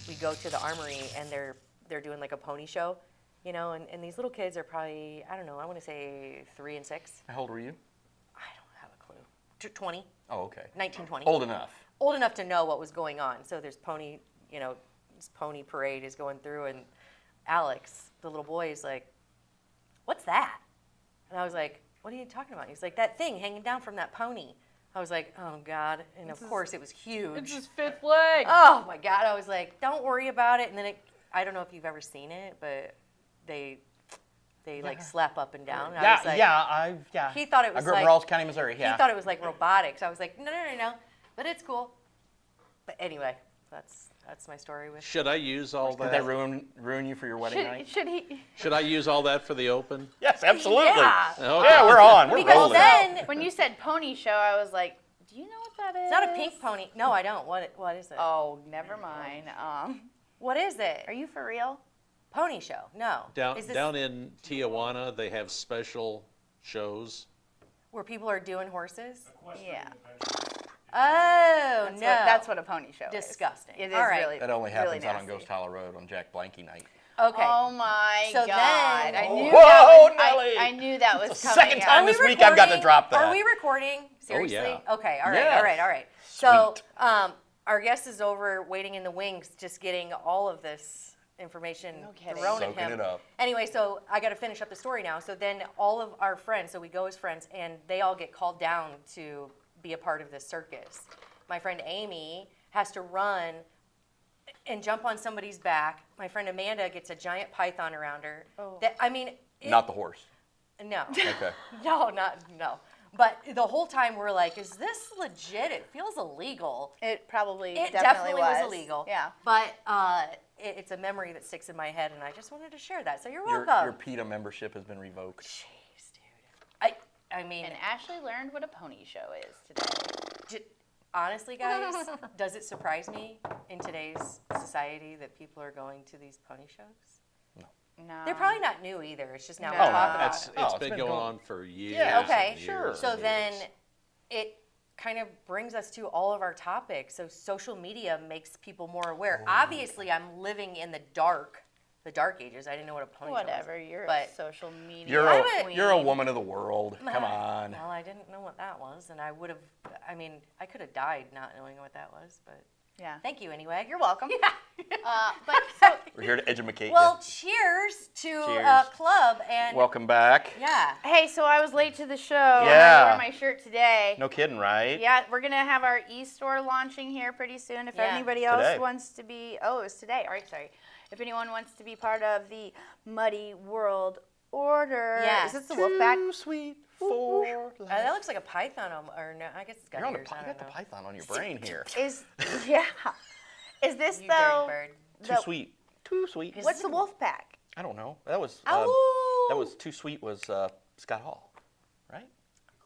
we go to the armory and they're doing like a pony show, you know, and these little kids are probably, I don't know, I want to say 3 and 6. How old were you? I don't have a clue. 20. Oh, okay. 19, 20. Old enough. Old enough to know what was going on. So there's pony, you know, this pony parade is going through, and Alex, the little boy, is like, "What's that?" And I was like, "What are you talking about?" He's like, "That thing hanging down from that pony." I was like, "Oh God!" And of course, it was huge. It's his 5th leg. Oh my God! I was like, "Don't worry about it." And then I don't know if you've ever seen it, but they like slap up and down. And I was like, yeah. He thought it was I grew up like in Rawls County, Missouri. Yeah. He thought it was like robotics. I was like, no, but it's cool. But anyway, that's my story with. Should I use all Did that ruin you for your wedding night? Should I use all that for the open? Yes, absolutely. Yeah. Okay. Yeah, we're on. We're Because rolling. then When you said pony show, I was like, do you know what that is? it's not a pink pony. No, I don't. What is it? Oh, never mind. What is it? Are you for real? Pony show? No. Is this Down in Tijuana, they have special shows. where people are doing horses? Yeah. Oh no. That's what a pony show is. Disgusting. It is All right. really That only really happens out on nasty. Ghost Hollow Road on Jack Blanky night. Okay. Oh my So God! then- I knew Whoa, that. Nelly! I knew that was It's the coming. second out. time this week I've got to drop that. Are we recording? Seriously? yeah. Okay. All right. Yes. All right. So, our guest is over waiting in the wings, just getting all of this information No kidding. thrown at Soaking him. it up. Anyway, so I got to finish up the story now. So then all of our friends, so we go as friends, and they all get called down to be a part of this circus. My friend Amy has to run and jump on somebody's back. My friend Amanda gets a giant python around her. Oh. Not the horse. No. Okay. No. But the whole time we're like, is this legit? It feels illegal. It probably It definitely was illegal. Yeah. But it's a memory that sticks in my head, and I just wanted to share that. So you're Your welcome. PETA membership has been revoked. Jeez, dude. I mean, And Ashley learned what a pony show is today. honestly, guys, does it surprise me in today's society that people are going to these pony shows? No. They're probably not new either. It's just now No. we're Oh, talking about It's it. Oh, it's it's been been going going- on for years. Yeah, okay, and sure. years So and then years. it kind of brings us to all of our topics. So social media makes people more aware. Obviously, I'm living in the dark ages. I didn't know what a pony show was. Whatever. You're But a social media You're a queen. woman of the world. Come on. Well, I didn't know what that was, and I would have. I mean, I could have died not knowing what that was, but Yeah. thank you anyway. You're welcome. Yeah. But so We're here to educate Well, you. cheers to Cheers. Club and Welcome back. yeah. hey, so I was late to the show. Yeah. I wore my shirt today. No kidding, right? Yeah, we're gonna have our e-store launching here pretty soon. If Yeah. anybody else Today. wants to be, oh, it was today. All right, sorry. If anyone wants to be part of the Muddy World Order, Yes. is this the Wolfpack? Too sweet for That life. looks like a python, or no? I guess it's got You're on the ears. pi- I you don't got the know. python on your brain here. Is yeah. Is this You though? dirty bird. Too sweet. Too sweet. What's the Wolfpack? I don't know. That was too sweet was Scott Hall, right?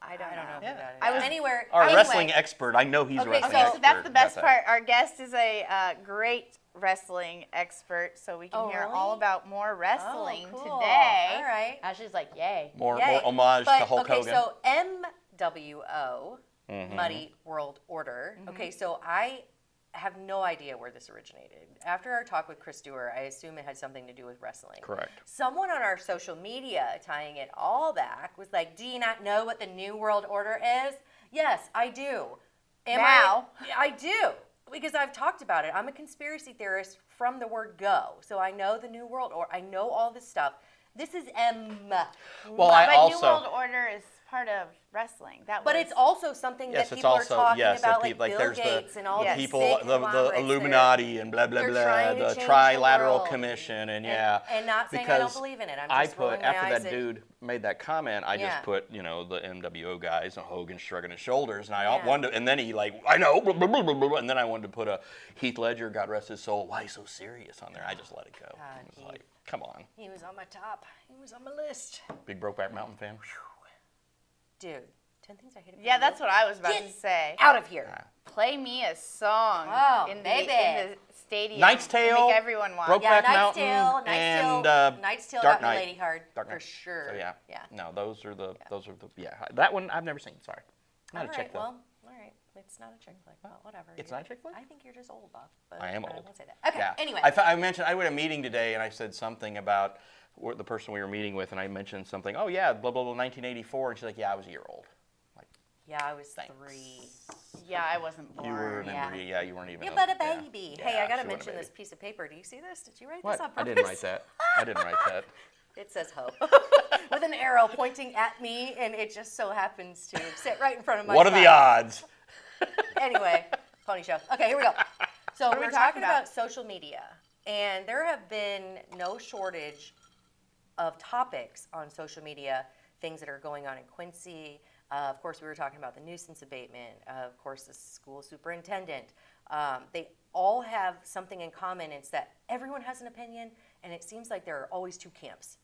I don't know. who Yeah. that is. I was- anywhere. Our anyway, wrestling expert. I know he's a Okay, wrestling so expert. So that's the best Got part. Our guest is a great wrestling expert, so we can Oh, hear really? all about more wrestling cool. today. All right. Ashley's like, yay. More Yay. homage But, to Hulk okay, Hogan. so MWO, Mm-hmm. Muddy World Order. Okay, so I have no idea where this originated. After our talk with Chris Dewar, I assume it had something to do with wrestling. Correct. Someone on our social media, tying it all back, was like, do you not know what the New World Order is? Yes, I do. Now. I do, because I've talked about it. I'm a conspiracy theorist from the word go. So I know the New World Order. I know all this stuff. This is Well, I But also. New World Order is part of wrestling. That But was, it's also something Yes, that it's people also are talking yes, about, that like like Bill there's Gates the and all Yes. these people, big the conglomerates that are- Illuminati and blah blah They're blah, trying to the change Trilateral the world. Commission and yeah. And not saying I don't because believe in it. I'm I just put rolling my after eyes that at- dude made that comment, I Yeah. just put the MWO guys and Hogan shrugging his shoulders, and I Yeah. wanted to, and then he like I know, blah, blah, blah, blah, blah, and then I wanted to put a Heath Ledger, God rest his soul, why so serious on there. I just let it go. God, I was Heath. like, come on, He was on my top. He was on my list. big Brokeback Mountain fan. Dude, 10 things I hate about yeah, you. that's what I was about Get to say. out of here. Play me a song Oh, in baby. the stadium. Knight's to Tale, Make everyone watch. Broke- Yeah, Brokeback Knight's Mountain Tale, and, Knight's Tale Dark got me Knight. Lady Hard Dark for Knight. sure. So yeah. Yeah. No, those are the yeah. That one I've never seen. Sorry, not All a right, check though. well, all right. It's not a chick flick. Well, whatever. It's not a chick flick? I think you're just old, Bob. But I am I old. won't say that. Okay. Yeah. Anyway. I mentioned I was at a meeting today, and I said something about the person we were meeting with, and I mentioned something. Oh yeah, blah blah blah, 1984, and she's like, yeah, I was a year old. Like, Yeah, I was thanks. 3. Yeah, I wasn't born. You were an Yeah. embryo. Yeah, you weren't even. Yeah, but a baby. Yeah, Hey, I she gotta wasn't a mention baby. this piece of paper. Do you see this? Did you write What? this on I purpose? didn't write that. I didn't write that. It says "ho" with an arrow pointing at me, and it just so happens to sit right in front of my. What are the spot. odds? Anyway, pony show. Okay, here we go. So are we we're talking talking about social media, and there have been no shortage of topics on social media, things that are going on in Quincy. Of course, we were talking about the nuisance abatement. Of course, the school superintendent. They all have something in common. It's that everyone has an opinion, and it seems like there are always two camps.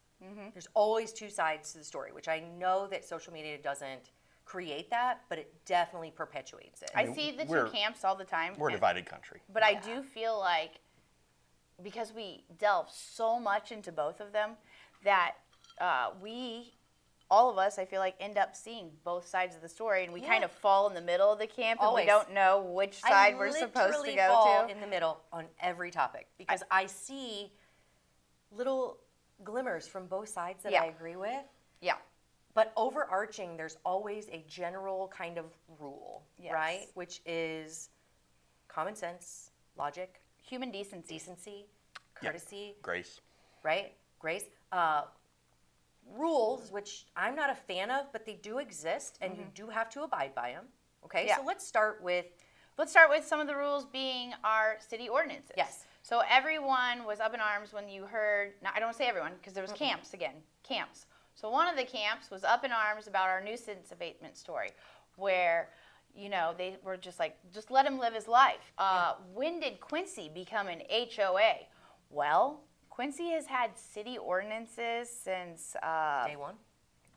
There's always two sides to the story, which I know that social media doesn't create that, but it definitely perpetuates it. I see the two we're- camps all the time. We're a and- divided country. But I do feel like because we delve so much into both of them that all of us, I feel like, end up seeing both sides of the story, and we kind of fall in the middle of the camp, and Always. we don't know which side we're supposed to literally go fall to. in the middle on every topic because I see little glimmers from both sides that Yeah. I agree with. Yeah. But overarching, there's always a general kind of rule, Yes. right? Which is common sense, logic, Human decency. decency, Yep. courtesy, Grace. right? Grace. Rules, which I'm not a fan of, but they do exist, and you do have to abide by them. Okay, Yeah. so let's start with Let's start with some of the rules being our city ordinances. Yes. So everyone was up in arms when you heard, now I don't say everyone because there was camps again, camps. So one of the camps was up in arms about our nuisance abatement story where, you know, they were just like, just let him live his life. When did Quincy become an HOA? Well, Quincy has had city ordinances since day one.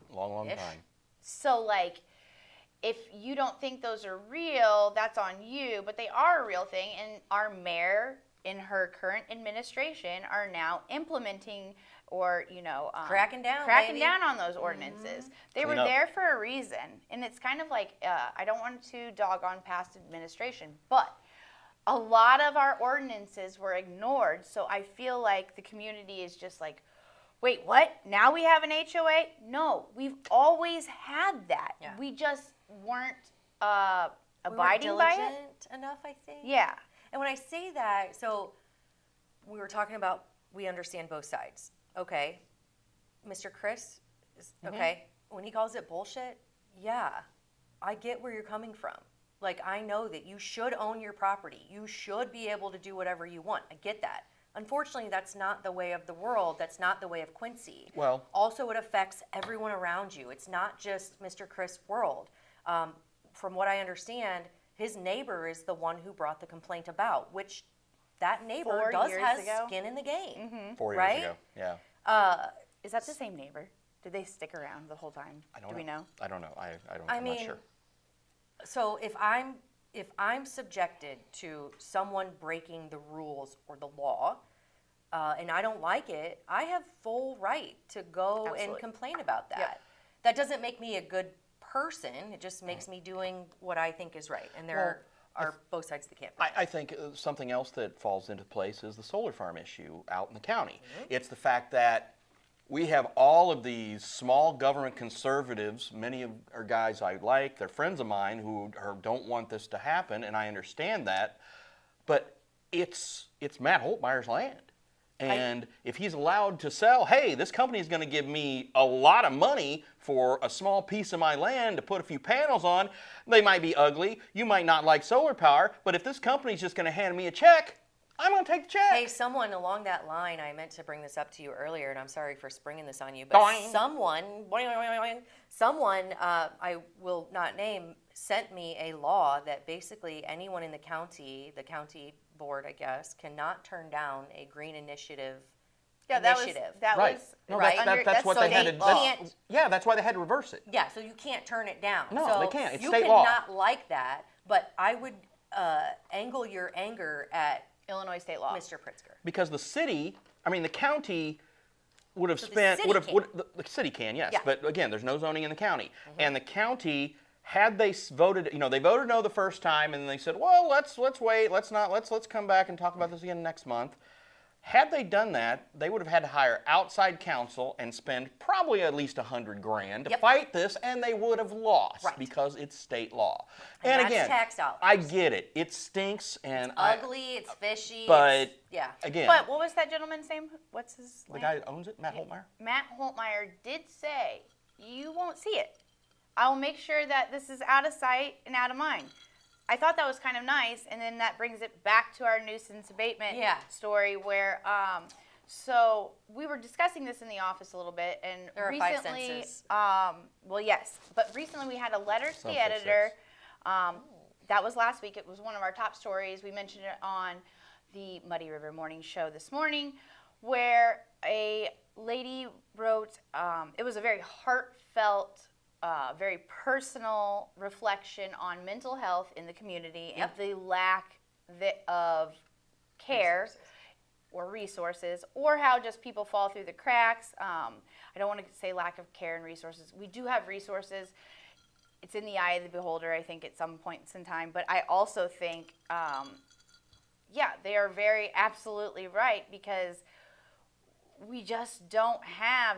Long Ish. time. so, like, if you don't think those are real, that's on you, but they are a real thing. And our mayor, in her current administration, are now implementing or, you know, Cracking down, cracking baby. down on those ordinances. They were Clean up. there for a reason. And it's kind of like, I don't want to dog on past administration, but a lot of our ordinances were ignored. So I feel like the community is just like, wait, what? Now we have an HOA? No, we've always had that. Yeah. We just weren't We weren't abiding by it. diligent enough, I think. Yeah. And when I say that, so we were talking about we understand both sides. Okay. Mr. Chris, okay, when he calls it bullshit, yeah, I get where you're coming from. Like, I know that you should own your property. You should be able to do whatever you want. I get that. Unfortunately, that's not the way of the world. That's not the way of Quincy. Well- Also, it affects everyone around you. It's not just Mr. Chris' world. From what I understand, his neighbor is the one who brought the complaint about, which that neighbor 4 does years has ago? skin in the game. 4 years Right? ago. Yeah. Is that the same neighbor? Did they stick around the whole time? I don't Do know. we know? I don't know. I'm I not mean, sure. so if I'm subjected to someone breaking the rules or the law, and I don't like it, I have full right to go and Absolutely. complain about that. Yep. That doesn't make me a good person. It just makes me doing what I think is right. And there are both sides of the camp. I think something else that falls into place is the solar farm issue out in the county. Mm-hmm. It's the fact that we have all of these small government conservatives, many of our guys I like, they're friends of mine who don't want this to happen, and I understand that, but it's Matt Holtmeyer's land. And if he's allowed to sell, hey, this company is going to give me a lot of money for a small piece of my land to put a few panels on. They might be ugly. You might not like solar power. But if this company's just going to hand me a check, I'm going to take the check. Hey, someone along that line, I meant to bring this up to you earlier, and I'm sorry for springing this on you, but Boing. someone, I will not name, sent me a law that basically anyone in the county board, I guess, cannot turn down a green initiative. Yeah, that was initiative. Right. was No, right. that's what they had to state do. law. Yeah, that's why they had to reverse it. Yeah, so you can't turn it down. No, so they can't. It's you state law. cannot like that, but I would angle your anger at Illinois state law. Mr. Pritzker. Because the city, the county would have So the spent, city can. the city can, yes, Yeah. but again, there's no zoning in the county. And the county Had they voted, they voted no the first time, and then they said, well, let's wait, let's come back and talk about this again next month. Had they done that, they would have had to hire outside counsel and spend probably at least $100,000 to fight this, and they would have lost because it's state law. And that's again, tax dollars. I get it. It stinks, and It's ugly. It's fishy. But yeah. again, But what was that gentleman's name? What's his the name? guy that owns it, Matt Holtmeyer. Matt Holtmeyer did say, you won't see it. I will make sure that this is out of sight and out of mind. I thought that was kind of nice, and then that brings it back to our nuisance abatement story where, so we were discussing this in the office a little bit, and there are recently, 5 senses. well, yes, but recently we had a letter to the editor. That was last week. It was one of our top stories. We mentioned it on the Muddy River Morning Show this morning, where a lady wrote, it was a very heartfelt, very personal reflection on mental health in the community and the lack of care or resources, or how just people fall through the cracks. I don't want to say lack of care and resources. We do have resources. It's in the eye of the beholder, I think, at some points in time. But I also think, they are very absolutely right, because we just don't have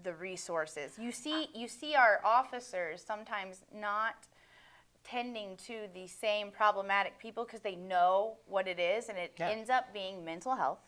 the resources. You see our officers sometimes not tending to the same problematic people because they know what it is, and it ends up being mental health.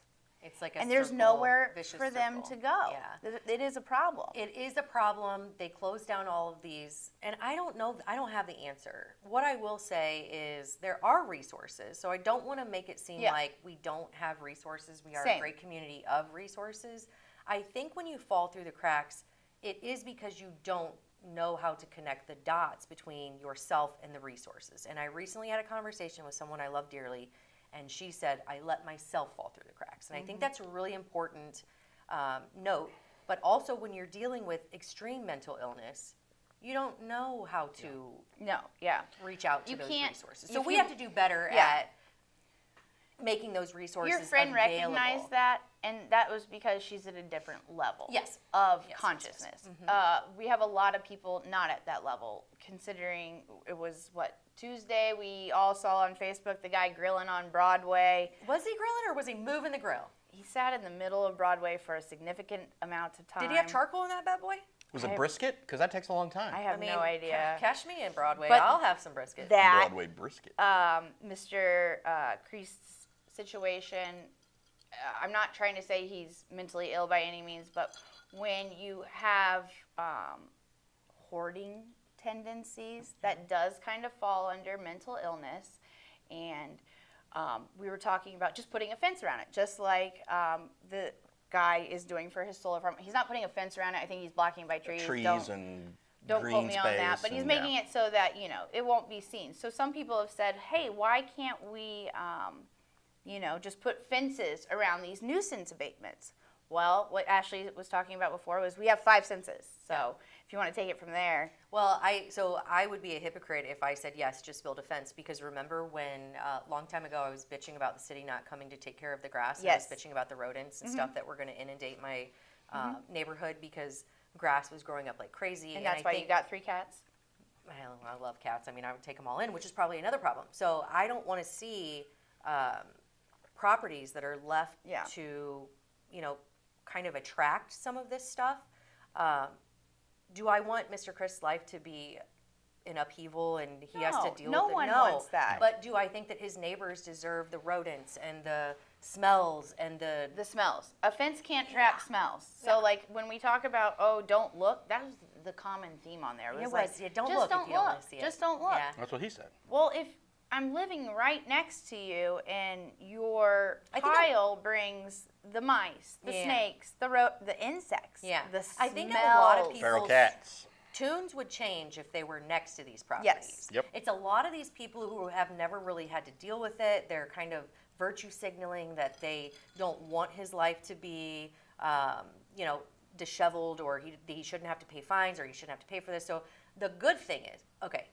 It's like and there's nowhere for them circle. to go. Yeah. It is a problem. It is a problem. They closed down all of these, and I don't know. I don't have the answer. What I will say is there are resources, so I don't want to make it seem like we don't have resources. We are a great community of resources. I think when you fall through the cracks, it is because you don't know how to connect the dots between yourself and the resources. And I recently had a conversation with someone I love dearly, and she said, I let myself fall through the cracks. And I think that's a really important note. But also when you're dealing with extreme mental illness, you don't know how to reach out to those resources. So we have to do better at making those resources Your friend available. recognized that, and that was because she's at a different level of consciousness. We have a lot of people not at that level, considering it was, Tuesday we all saw on Facebook the guy grilling on Broadway. Was he grilling, or was he moving the grill? He sat in the middle of Broadway for a significant amount of time. Did he have charcoal in that bad boy? Was it brisket? Because that takes a long time. I have no idea. Catch me in Broadway. But I'll have some brisket. Broadway brisket. Mr. Creast's situation, I'm not trying to say he's mentally ill by any means, but when you have hoarding tendencies, that does kind of fall under mental illness. And we were talking about just putting a fence around it, just like the guy is doing for his solar farm. He's not putting a fence around it. I think he's blocking by trees. Don't green quote me on that, space but he's and, making it so that, it won't be seen. So some people have said, hey, why can't we, just put fences around these nuisance abatements? Well, what Ashley was talking about before was we have 5 senses. So if you want to take it from there. Well, I would be a hypocrite if I said, yes, just build a fence, because remember when a long time ago I was bitching about the city not coming to take care of the grass, and I was bitching about the rodents and stuff that were going to inundate my neighborhood because grass was growing up like crazy. And that's why you got 3 cats? I love cats. I mean, I would take them all in, which is probably another problem. So I don't want to see properties that are left to, kind of attract some of this stuff. Do I want Mr. Chris' life to be in upheaval and he has to deal with it? No one wants that. But do I think that his neighbors deserve the rodents and the smells and the smells? A fence can't trap smells. So like when we talk about, don't look, that was the common theme on there. It was don't look if you don't want to see it. Just don't look. Yeah. That's what he said. Well, if I'm living right next to you and your tile brings the mice, the snakes, the insects, the smells. I think a lot of feral people's cats. tunes would change if they were next to these properties. Yes. Yep. It's a lot of these people who have never really had to deal with it. They're kind of virtue signaling that they don't want his life to be, disheveled, or he shouldn't have to pay fines, or he shouldn't have to pay for this. So the good thing is,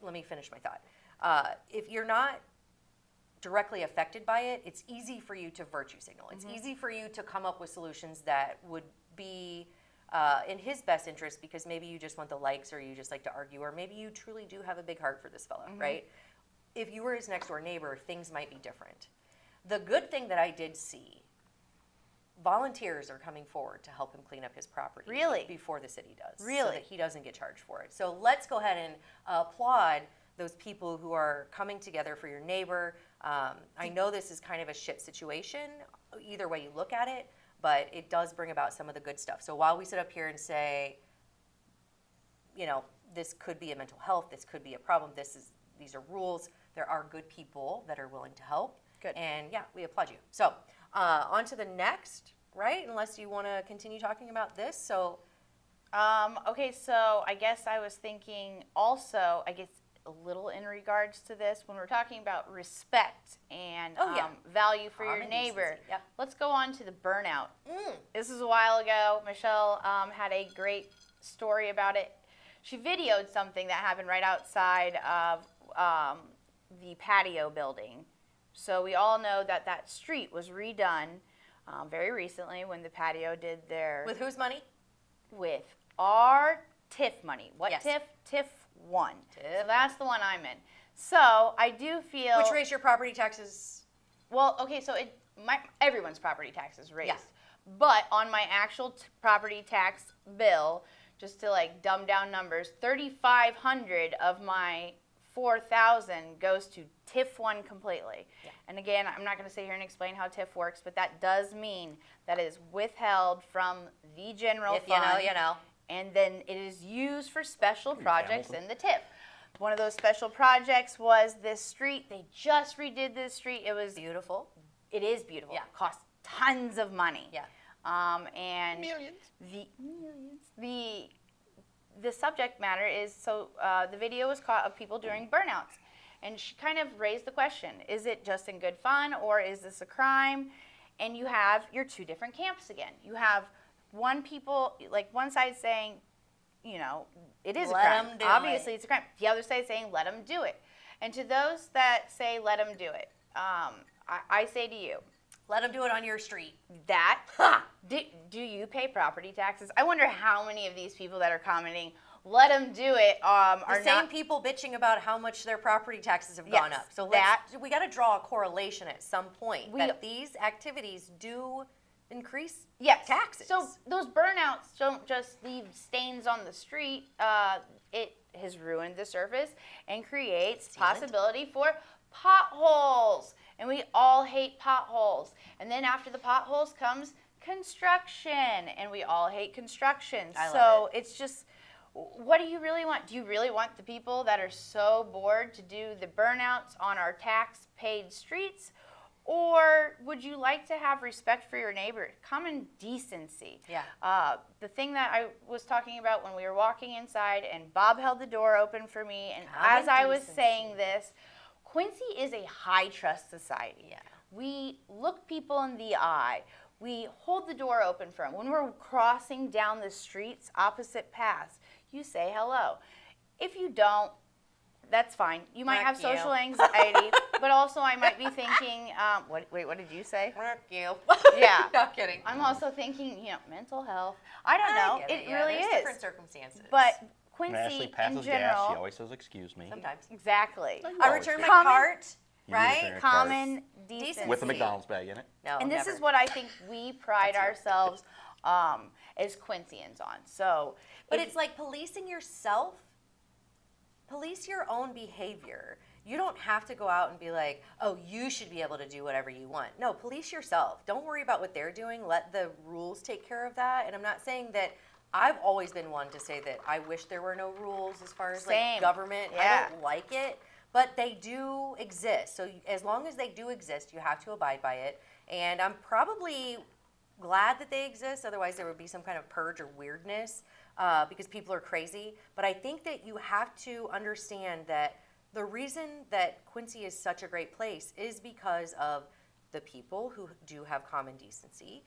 let me finish my thought. If you're not directly affected by it, it's easy for you to virtue signal. It's easy for you to come up with solutions that would be in his best interest, because maybe you just want the likes, or you just like to argue, or maybe you truly do have a big heart for this fella, right? If you were his next door neighbor, things might be different. The good thing that I did see, volunteers are coming forward to help him clean up his property. Really? Before the city does. So Really? that he doesn't get charged for it. So let's go ahead and applaud those people who are coming together for your neighbor. I know this is kind of a shit situation, either way you look at it, but it does bring about some of the good stuff. So while we sit up here and say, you know, this could be a mental health, this could be a problem, these are rules, there are good people that are willing to help. Good. And yeah, we applaud you. So on to the next, right? Unless you want to continue talking about this. So Okay, so I guess I was thinking also, I guess a little in regards to this, when we're talking about respect and value for your Common neighbor, decency, yeah. let's go on to the burnout. This is a while ago. Michelle had a great story about it. She videoed something that happened right outside of the patio building. So we all know that that street was redone very recently when the patio did their... with whose money? With our TIF money. What Yes. TIF? TIF 1. TIF. So that's the one I'm in. So I do feel... Which raised your property taxes? Well, okay, so everyone's property taxes raised. Yeah. But on my actual property tax bill, just to like dumb down numbers, 3,500 of my 4,000 goes to TIF 1 completely. Yeah. And again, I'm not going to sit here and explain how TIF works, but that does mean that it is withheld from the general If fund. you know. And then it is used for special projects Hamilton. in the TIF. One of those special projects was this street. They just redid this street. It was Beautiful. It is beautiful. Yeah. Cost tons of money. Yeah. And Millions. the subject matter is, so the video was caught of people doing burnouts. And she kind of raised the question, is it just in good fun or is this a crime? And you have your two different camps again. You have one side saying, you know, it is a Let crime. 'em do Obviously it. it's a crime. The other side saying, let them do it. And to those that say, let them do it, I say to you, Let them do it on your street. that, do you pay property taxes? I wonder how many of these people that are commenting, let them do it, are The same not. people bitching about how much their property taxes have Yes, gone up. So that- we got to draw a correlation at some point We- that these activities do increase Yes. taxes. So those burnouts don't just leave stains on the street. It has ruined the surface and creates Sealant. possibility for potholes. And we all hate potholes. And then after the potholes comes construction. And we all hate construction. I So love it's just, what do you really want? Do you really want the people that are so bored to do the burnouts on our tax-paid streets? Or would you like to have respect for your neighbor? Common decency. Yeah. The thing that I was talking about when we were walking inside and Bob held the door open for me, and Common as I was decency. saying this, Quincy is a high-trust society. Yeah. We look people in the eye. We hold the door open for them. When we're crossing down the streets, opposite paths, you say hello. If you don't, that's fine. You might Fuck have you. social anxiety, but also I might be thinking, what did you say? Fuck you. Yeah. No kidding. I'm also thinking, mental health. I don't know. I get It yeah, really there's is. different circumstances. But When Ashley Quincy, in passes gas, she general, always says, excuse me. sometimes. exactly. I return my Common- cart, You right? return a cart. Common decency. Decency. With a McDonald's bag in it. No, And this never. is what I think we pride That's ourselves as Quincyans on. So, But if- it's like policing yourself. Police your own behavior. You don't have to go out and be like, oh, you should be able to do whatever you want. No, police yourself. Don't worry about what they're doing. Let the rules take care of that. And I'm not saying that I've always been one to say that I wish there were no rules as far as Same. like government. Yeah. I don't like it, but they do exist. So as long as they do exist, you have to abide by it. And I'm probably glad that they exist. Otherwise, there would be some kind of purge or weirdness because people are crazy. But I think that you have to understand that the reason that Quincy is such a great place is because of the people who do have common decency,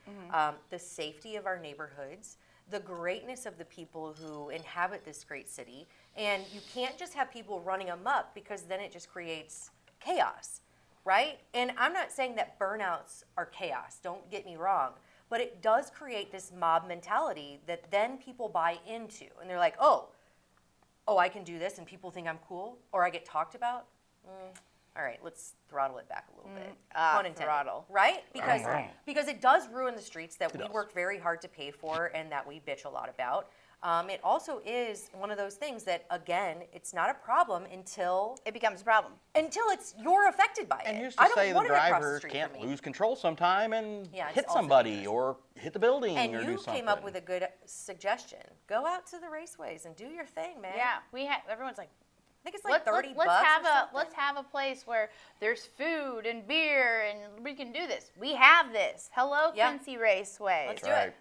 the safety of our neighborhoods, the greatness of the people who inhabit this great city. And you can't just have people running amok because then it just creates chaos, right? And I'm not saying that burnouts are chaos, don't get me wrong. but it does create this mob mentality that then people buy into, and they're like, oh, I can do this, and people think I'm cool, or I get talked about. All right, let's throttle it back a little bit. Pun intended. Throttle. Right? Because it does ruin the streets that we does. work very hard to pay for and that we bitch a lot about. It also is one of those things that, again, it's not a problem until It becomes a problem. you're affected by it. And used I to don't say the want it across the driver street can't from me. lose control sometime and Yeah, it's hit also somebody dangerous. or hit the building And or do you something. came up with a good suggestion. Go out to the raceways and do your thing, man. Yeah, everyone's like, I think it's like $30 let's bucks have or something. let's have a place where there's food and beer and we can do this. We have this. Hello, Yeah. Quincy Raceway. Let's do Right. it.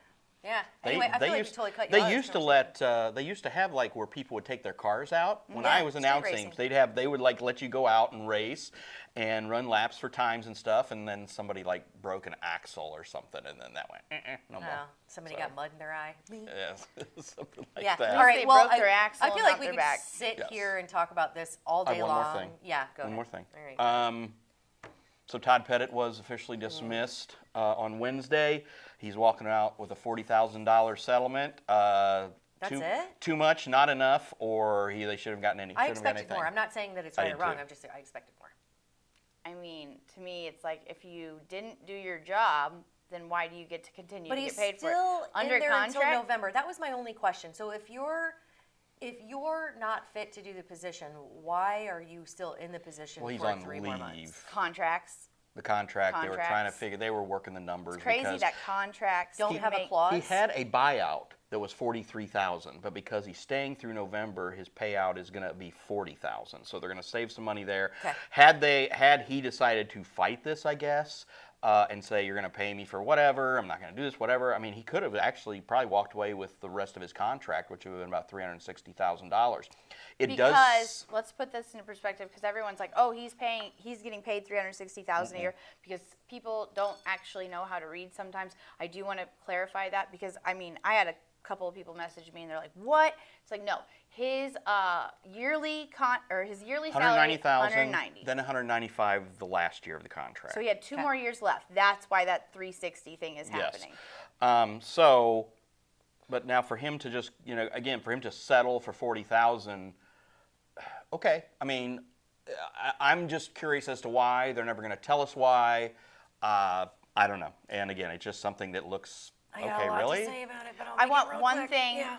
Yeah. Anyway, I feel like we totally cut you they off. used to let they used to have like where people would take their cars out. When Yeah, I was street announcing, racing. they would like let you go out and race and run laps for times and stuff, and then somebody like broke an axle or something, and then that went no more. Oh, somebody So- got mud in their eye. Yes, something like Yeah. that. All right. They Well, broke their axle I feel and like knocked we their could back. sit Yes. here and talk about this all I day have one long. more thing. Yeah. Go One ahead. more thing. All right. So Todd Pettit was officially dismissed on Wednesday. He's walking out with a $40,000 settlement. That's it? Too much, not enough, or they should have gotten any. I shouldn't have got expected more. anything. I'm not saying that it's I right or did wrong. too. I'm just saying I expected more. I mean, to me, it's like if you didn't do your job, then why do you get to continue But to he's get paid for still it? Under in there contract? until November. That was my only question. So if you're not fit to do the position, why are you still in the position Well, he's for on 3 more months? leave. Contracts. The contract, they were trying to Contracts. figure. They were working the numbers. It's crazy because that contracts Don't have a make- clause. he had a buyout that was $43,000, but because he's staying through November, his payout is going to be $40,000. So they're going to save some money there. Okay. Had he decided to fight this, I guess, and say you're going to pay me for whatever, I'm not going to do this, whatever. I mean, he could have actually probably walked away with the rest of his contract, which would have been about $360,000. Because let's put this into perspective, because everyone's like, oh, he's getting paid $360,000 a year, because people don't actually know how to read sometimes. I do want to clarify that, because I mean, I had a couple of people message me and they're like, what? It's like, no, his yearly salary, 190,000, 190. then 195 the last year of the contract. So he had 2 more years left. That's why that 360 thing is Yes. happening. But now for him to just, again, for him to settle for 40,000, okay. I mean, I'm just curious as to why. They're never going to tell us why. I don't know. And again, it's just something that looks I got okay. a lot Really? to say about it, but I'll I make it want real one quick. thing, Yeah.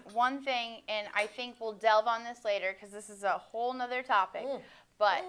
and I think we'll delve on this later because this is a whole nother topic. But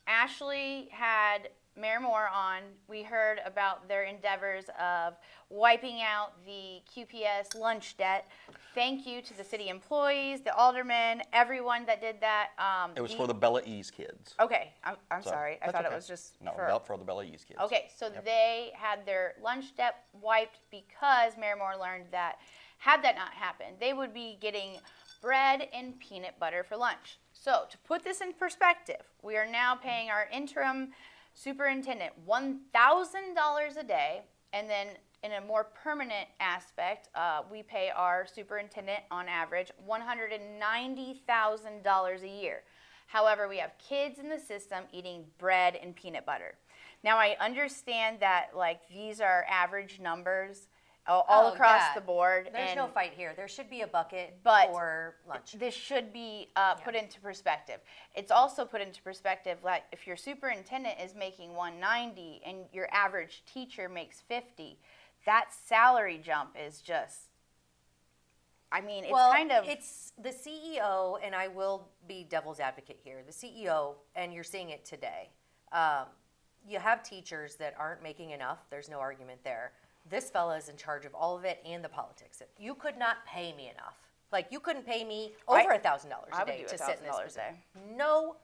Ashley had Mayor Moore on. We heard about their endeavors of wiping out the QPS lunch debt. Thank you to the city employees, the aldermen, everyone that did that. It was for the Bella Ease kids. Okay, I'm So, sorry. I that's thought okay. it was just No, for for the Bella Ease kids. Okay, so they had their lunch debt wiped because Mayor Moore learned that had that not happened, they would be getting bread and peanut butter for lunch. So to put this in perspective, we are now paying our interim superintendent $1,000 a day, and then in a more permanent aspect, we pay our superintendent on average $190,000 a year. However, we have kids in the system eating bread and peanut butter. Now, I understand that these are average numbers all across the board. There's no fight here. There should be a bucket But for lunch. This should be put into perspective. It's also put into perspective that if your superintendent is making $190 and your average teacher makes $50, that salary jump is just, I mean, it's the CEO, and I will be devil's advocate here. The CEO, and you're seeing it today. You have teachers that aren't making enough. There's no argument there. This fella is in charge of all of it and the politics. You could not pay me enough. You couldn't pay me over $1,000 a day to sit in this position. No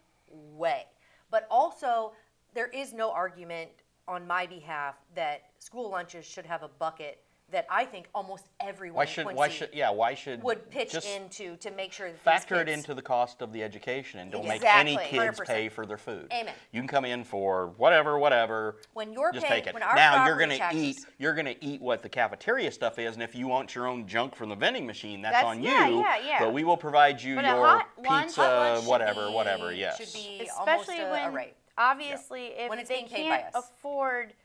way. But also, there is no argument on my behalf that school lunches should have a bucket that I think almost everyone Why in should Quincy would pitch just into to make sure that these factor it kids- into the cost of the education and don't make Exactly. any kids 100%. pay for their food. Amen. You can come in for whatever. When you're just paying, take it. when our Now you're property gonna taxes, you're gonna eat what the cafeteria stuff is, and if you want your own junk from the vending machine, that's on you. yeah. But we will provide you But a your hot lunch- pizza, hot lunch should whatever. be- Yes. should be especially almost when a rate. obviously When if it's they being paid by can't us. afford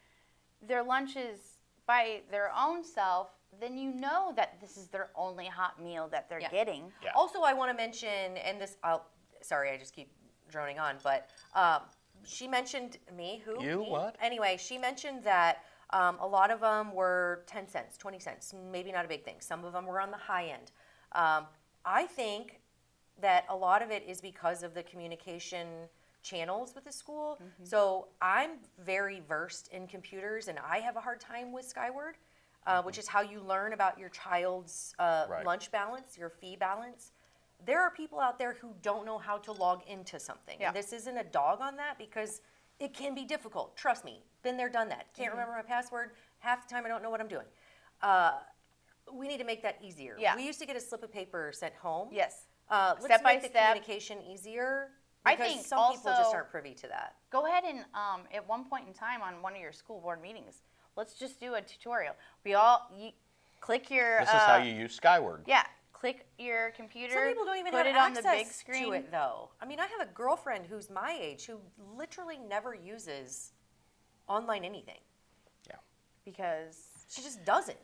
their lunches by their own self, then you know that this is their only hot meal that they're getting. Yeah. Also, I want to mention, and this, sorry, I just keep droning on, but she mentioned me. Who? You, me? what? Anyway, she mentioned that a lot of them were 10 cents, 20 cents, maybe not a big thing. Some of them were on the high end. I think that a lot of it is because of the communication channels with the school. So I'm very versed in computers, and I have a hard time with Skyward, which is how you learn about your child's lunch balance, your fee balance. There are people out there who don't know how to log into something. Yeah. And this isn't a dog on that, because it can be difficult. Trust me, been there, done that. Can't remember my password. Half the time I don't know what I'm doing. We need to make that easier. Yeah. We used to get a slip of paper sent home. Yes. Let's Step by make the step. communication easier, I because think some people just also- aren't privy to that. Go ahead and at one point in time on one of your school board meetings, let's just do a tutorial. You click your. This is how you use Skyward. Yeah, click your computer. Some people don't even put have it on access the big screen. to it, though. I mean, I have a girlfriend who's my age who literally never uses online anything. Yeah. Because She just doesn't.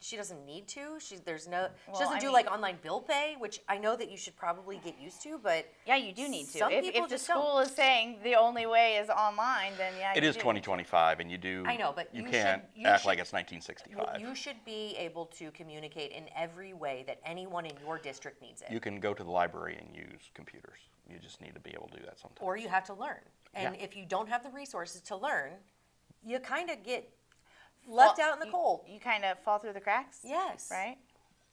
She doesn't need to. She Well, doesn't I do mean- like online bill pay, which I know that you should probably get used to, but yeah, you do need to. Some If people the just don't. school is saying the only way is online, then yeah, It you is do. 2025, and you do. I know, but you you can't should- you act should- like it's 1965. you should be able to communicate in every way that anyone in your district needs it. You can go to the library and use computers. You just need to be able to do that sometimes. Or you have to learn. And Yeah. if you don't have the resources to learn, you kind of get left out in the cold. You kind of fall through the cracks. Yes. Right.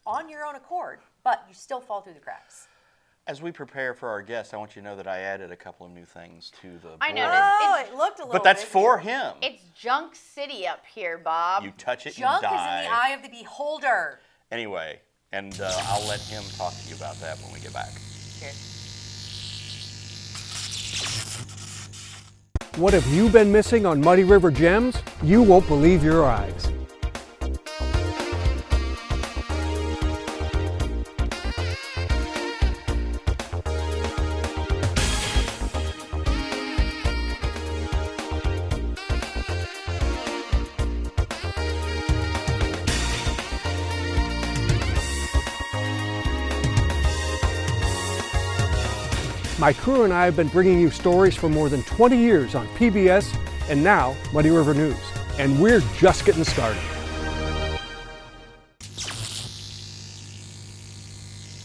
On your own accord, but you still fall through the cracks. As we prepare for our guest, I want you to know that I added a couple of new things to the I board. noticed. Oh, It's- it looked a little But that's bit for here. him. It's Junk City up here, Bob. You touch it, Junk you is die. in the eye of the beholder. Anyway, and I'll let him talk to you about that when we get back. Cheers. What have you been missing on Muddy River Gems? You won't believe your eyes. My crew and I have been bringing you stories for more than 20 years on PBS and now Muddy River News. And we're just getting started.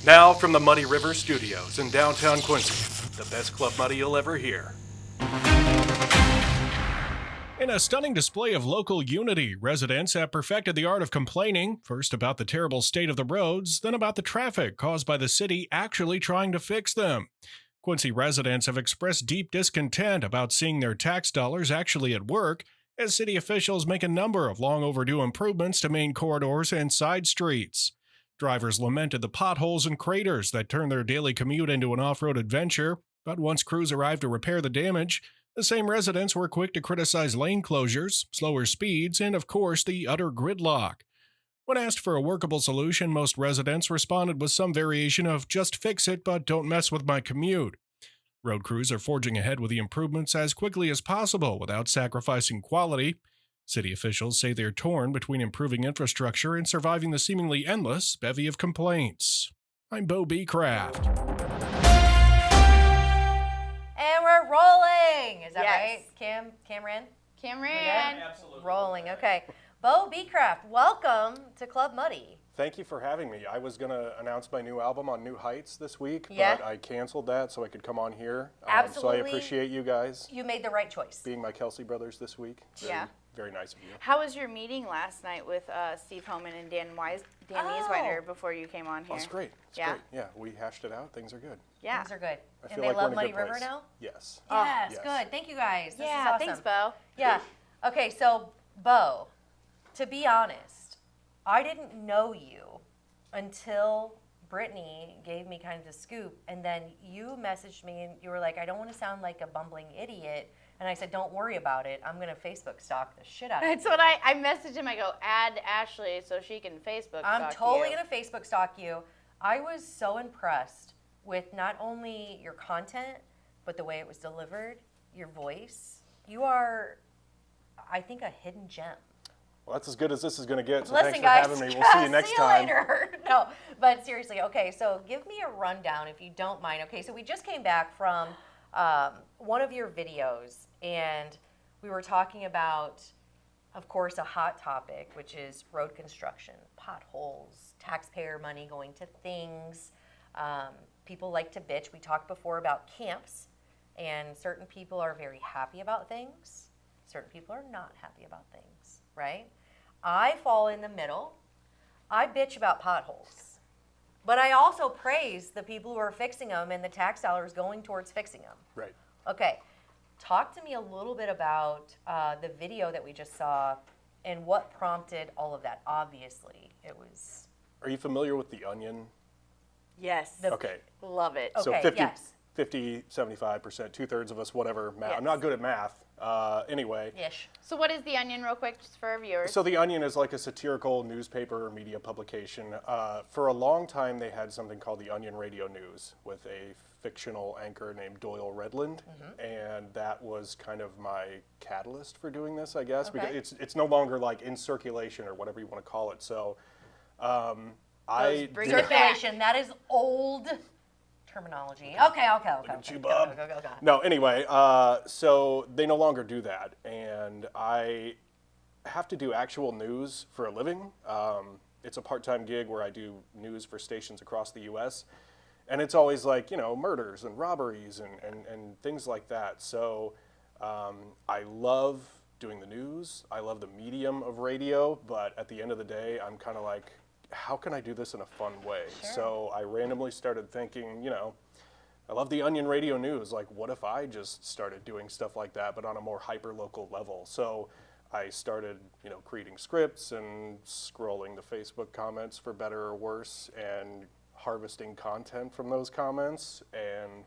Now from the Muddy River Studios in downtown Quincy, the best Club Muddy you'll ever hear. In a stunning display of local unity, residents have perfected the art of complaining, first about the terrible state of the roads, then about the traffic caused by the city actually trying to fix them. Quincy residents have expressed deep discontent about seeing their tax dollars actually at work, as city officials make a number of long overdue improvements to main corridors and side streets. Drivers lamented the potholes and craters that turned their daily commute into an off-road adventure, but once crews arrived to repair the damage, the same residents were quick to criticize lane closures, slower speeds, and of course the utter gridlock. When asked for a workable solution, most residents responded with some variation of just fix it but don't mess with my commute. Road crews are forging ahead with the improvements as quickly as possible without sacrificing quality. City officials say they're torn between improving infrastructure and surviving the seemingly endless bevy of complaints. I'm Beau Becraft. And we're rolling. Is that Yes. right? Cameron? Cameron. Rolling. Okay. Beau Becraft, welcome to Club Muddy. Thank you for having me. I was going to announce my new album on New Heights this week, Yeah. but I canceled that so I could come on here. Absolutely. So I appreciate you guys You made the right choice. being my Kelsey brothers this week. Yeah. Very nice of you. How was your meeting last night with Steve Homan and Dan Niesweider before you came on here? Oh, it's great. It's Yeah? great. Yeah, we hashed it out. Things are good. Yeah. Things are good. I And feel they like love we're in a Muddy good River place. now? Yes. Yes, Yes. good. Thank you guys. This Yeah, is awesome. thanks, Beau. Yeah. Okay, so Beau, to be honest, I didn't know you until Brittany gave me kind of the scoop, and then you messaged me and you were like, I don't want to sound like a bumbling idiot. And I said, don't worry about it. I'm going to Facebook stalk the shit out of you. That's what I messaged him. I go, add Ashley so she can Facebook I'm stalk totally you. going to Facebook stalk you. I was so impressed with not only your content, but the way it was delivered, your voice. You are, I think, a hidden gem. Well, that's as good as this is going to get, so Listen, thanks for guys, having me. We'll see you next see time. you later. No, but seriously, okay, so give me a rundown if you don't mind. Okay, so we just came back from one of your videos, and we were talking about, of course, a hot topic, which is road construction, potholes, taxpayer money going to things. People like to bitch. We talked before about camps, and certain people are very happy about things. Certain people are not happy about things, right? I fall in the middle. I bitch about potholes, but I also praise the people who are fixing them and the tax dollars going towards fixing them. Right. Okay, talk to me a little bit about the video that we just saw and what prompted all of that. Obviously, it was... Are you familiar with The Onion? Yes. Okay. Love it. So Okay, 50, yes. 50, 75%, 2/3 of us, whatever. Math. Yes. I'm not good at math. Anyway. Ish. So what is The Onion, real quick, just for our viewers? So The Onion is like a satirical newspaper or media publication. For a long time, they had something called The Onion Radio News with a fictional anchor named Doyle Redland, and that was kind of my catalyst for doing this, I guess, Okay. because it's no longer like in circulation or whatever you want to call it. So I bring did- it back. Circulation, that is old terminology. Okay. at you, bub. Go. No, anyway, so they no longer do that, and I have to do actual news for a living. It's a part-time gig where I do news for stations across the U.S., and it's always like, murders and robberies and things like that. So I love doing the news. I love the medium of radio, but at the end of the day, I'm kind of like, how can I do this in a fun way? So I randomly started thinking, I love the Onion Radio News. Like, what if I just started doing stuff like that, but on a more hyper-local level? So I started, creating scripts and scrolling the Facebook comments for better or worse and harvesting content from those comments. And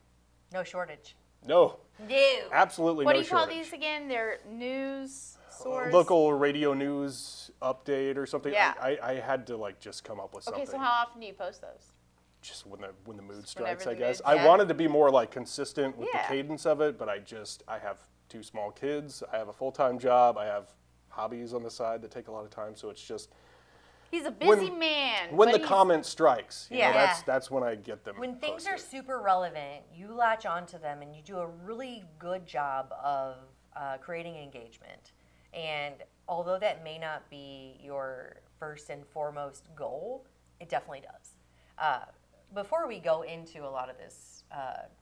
No shortage. no, No. absolutely What no do you call shortage. these again? They're news source? Local radio news update or something. Yeah. I had to just come up with something. Okay, so how often do you post those? Just when the mood Just strikes, whenever I the guess. mood- I yeah. wanted to be more consistent with Yeah. the cadence of it, but I have 2 small kids. I have a full-time job. I have hobbies on the side that take a lot of time, so it's just He's a busy man. when but the he's- comment strikes, Yeah. that's when I get them. When things are posted. super relevant, you latch onto them and you do a really good job of creating engagement. And although that may not be your first and foremost goal, it definitely does. Before we go into a lot of this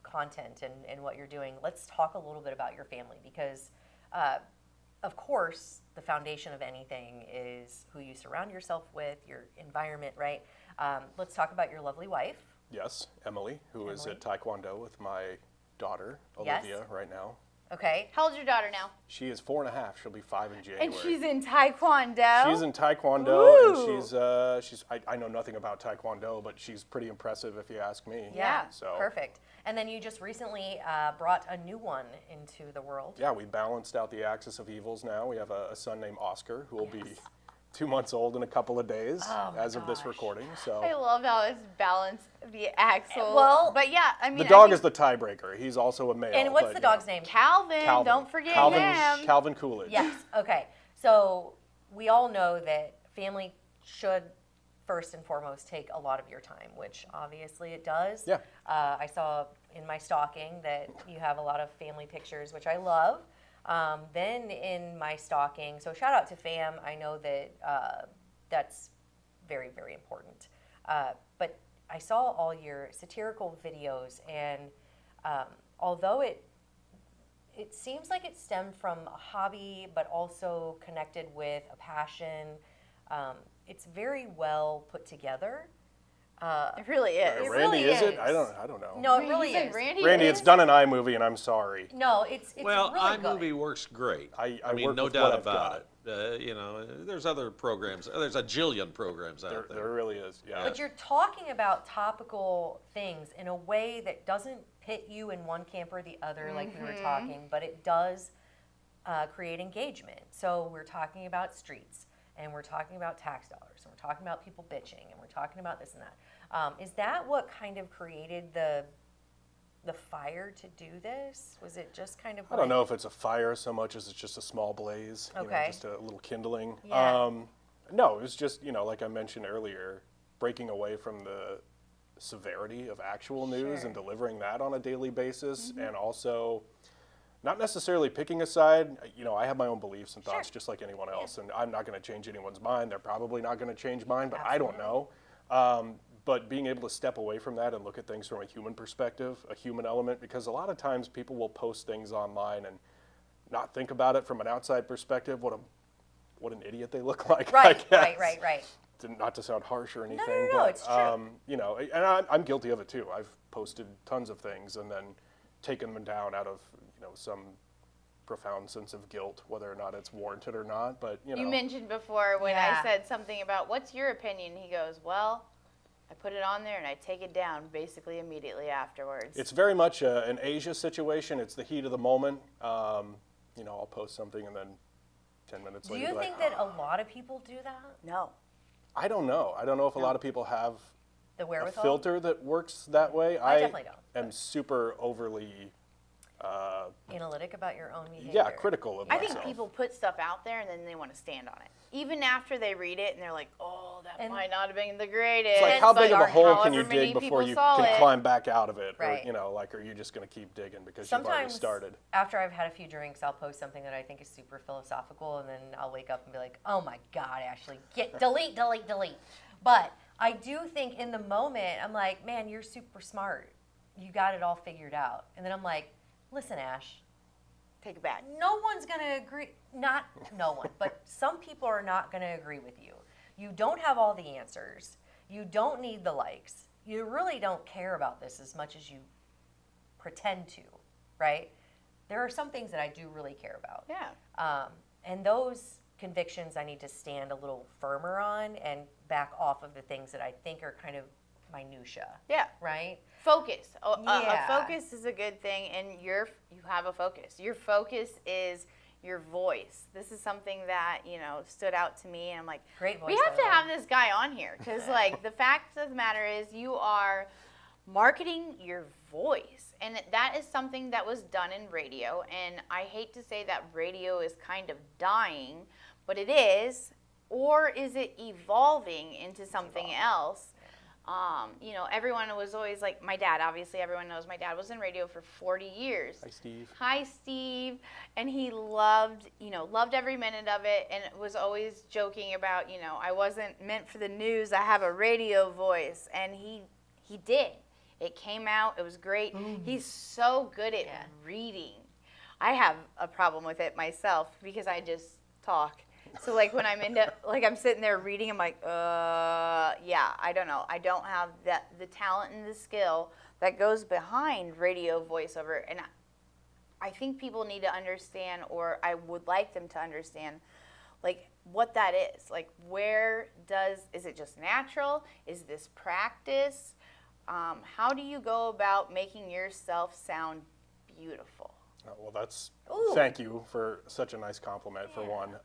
content and what you're doing, let's talk a little bit about your family because, of course, the foundation of anything is who you surround yourself with, your environment, right? Let's talk about your lovely wife. Yes, Emily, who is Emily. at Taekwondo with my daughter, Yes. Olivia, right now. Okay. How old's your daughter now? She is 4.5. She'll be 5 in January. And she's in Taekwondo? She's in Taekwondo, Ooh. and I know nothing about Taekwondo, but she's pretty impressive if you ask me. Yeah. So, Perfect. And then you just recently brought a new one into the world. yeah, we balanced out the axis of evils now. We have a son named Oscar who will be 2 months old in a couple of days Oh my as of this gosh. recording. I So love how it's balanced the axle. Well, but yeah, I mean, the I dog think is the tiebreaker. He's also a male. And what's but, the you know, dog's name? Calvin. Calvin. Don't forget Calvin, him. Calvin Coolidge. Yes. Okay. So we all know that family should first and foremost take a lot of your time, which obviously it does. Yeah. I saw in my stalking that you have a lot of family pictures, which I love. Then in my stalking, so shout out to fam. I know that that's very, very important. But I saw all your satirical videos, and although it seems like it stemmed from a hobby, but also connected with a passion, it's very well put together. It really is. It Randy, really is it? is. I don't know. No, it You really said is. Randy it's is? done an iMovie, and I'm sorry. No, it's Well, really good. iMovie works great. I mean, work no with doubt what I've about got. it. There's other programs. There's a jillion programs out There really is. Yeah. But you're talking about topical things in a way that doesn't pit you in one camp or the other, like we were talking, but it does create engagement. So we're talking about streets, and we're talking about tax dollars, and we're talking about people bitching, and we're talking about this and that. Is that what kind of created the the fire to do this? Was it just kind of I don't know if it's a fire so much as it's just a small blaze, Okay. just a little kindling. Yeah. No, it was just, like I mentioned earlier, breaking away from the severity of actual news Sure. and delivering that on a daily basis, and also not necessarily picking a side. I have my own beliefs and thoughts just like anyone else, and I'm not going to change anyone's mind. They're probably not going to change mine, but I don't know. But being able to step away from that and look at things from a human perspective, a human element, because a lot of times people will post things online and not think about it from an outside perspective. What an idiot they look like. I Right, guess. right. Not to sound harsh or anything, no, but it's true. and I'm guilty of it too. I've posted tons of things and then taken them down out of some profound sense of guilt, whether or not it's warranted or not. But You mentioned before when Yeah. I said something about what's your opinion, he goes, well, I put it on there and I take it down basically immediately afterwards. it's very much an Asia situation. It's the heat of the moment. I'll post something and then 10 minutes Do later. you be think like, that a lot of people do that? No. I don't know. I don't know if a lot of people have The a wherewithal? filter that works that way. I definitely don't. am super overly, Analytic about your own behavior. yeah, critical of I myself. think people put stuff out there and then they want to stand on it. Even after they read it and they're like, oh, that And- might not have been the greatest. It's like, how but big of a hole can you however many dig before people you saw can it. climb back out of it? Right. Or, are you just going to keep digging because you've already Sometimes started? after I've had a few drinks, I'll post something that I think is super philosophical, and then I'll wake up and be like, "Oh my God, Ashley, delete." But I do think in the moment, I'm like, "Man, you're super smart. You got it all figured out." And then I'm like, "Listen, Ash, Take it back. no one's gonna agree. Not no one, but some people are not gonna agree with you. You don't have all the answers. You don't need the likes. You really don't care about this as much as you pretend to, right? There are some things that I do really care about. Yeah. And those convictions I need to stand a little firmer on and back off of the things that I think are kind of minutia, Yeah. right? Focus. Yeah. A focus is a good thing, and you have a focus. Your focus is your voice. This is something that stood out to me, and I'm like, Great voice, we have by to the way. have this guy on here because, the fact of the matter is, you are marketing your voice, and that is something that was done in radio. And I hate to say that radio is kind of dying, but it is. Or is it evolving into something else? Everyone was always like, my dad, obviously everyone knows my dad was in radio for 40 years. Hi, Steve. Hi, Steve. And he loved every minute of it, and was always joking about, I wasn't meant for the news. I have a radio voice. And he did. It came out. It was great. He's so good at reading. I have a problem with it myself because I just talk. So when I'm I'm sitting there reading, I'm like, I don't know. I don't have the talent and the skill that goes behind radio voiceover. And I think people need to understand, or I would like them to understand, what that is. Is it just natural? Is this practice? How do you go about making yourself sound beautiful? Well, thank you for such a nice compliment, for one.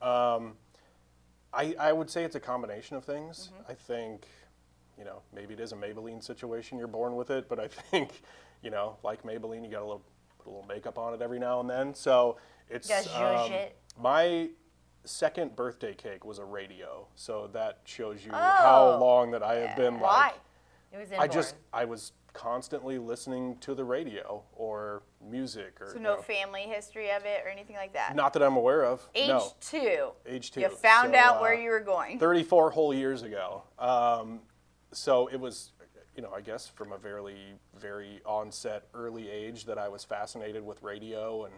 I would say it's a combination of things. I think, maybe it is a Maybelline situation, you're born with it, but I think, like Maybelline, you got put a little makeup on it every now and then. So it's, You gotta zhuzh it. my second birthday cake was a radio. So that shows you how long that I have been Why? It was inborn. I was constantly listening to the radio or music, or So no family history of it or anything like that? not that I'm aware of. Age No. 2. Age 2. You found So, out where you were going. 34 whole years ago. So it was, I guess from a very, very onset early age that I was fascinated with radio. And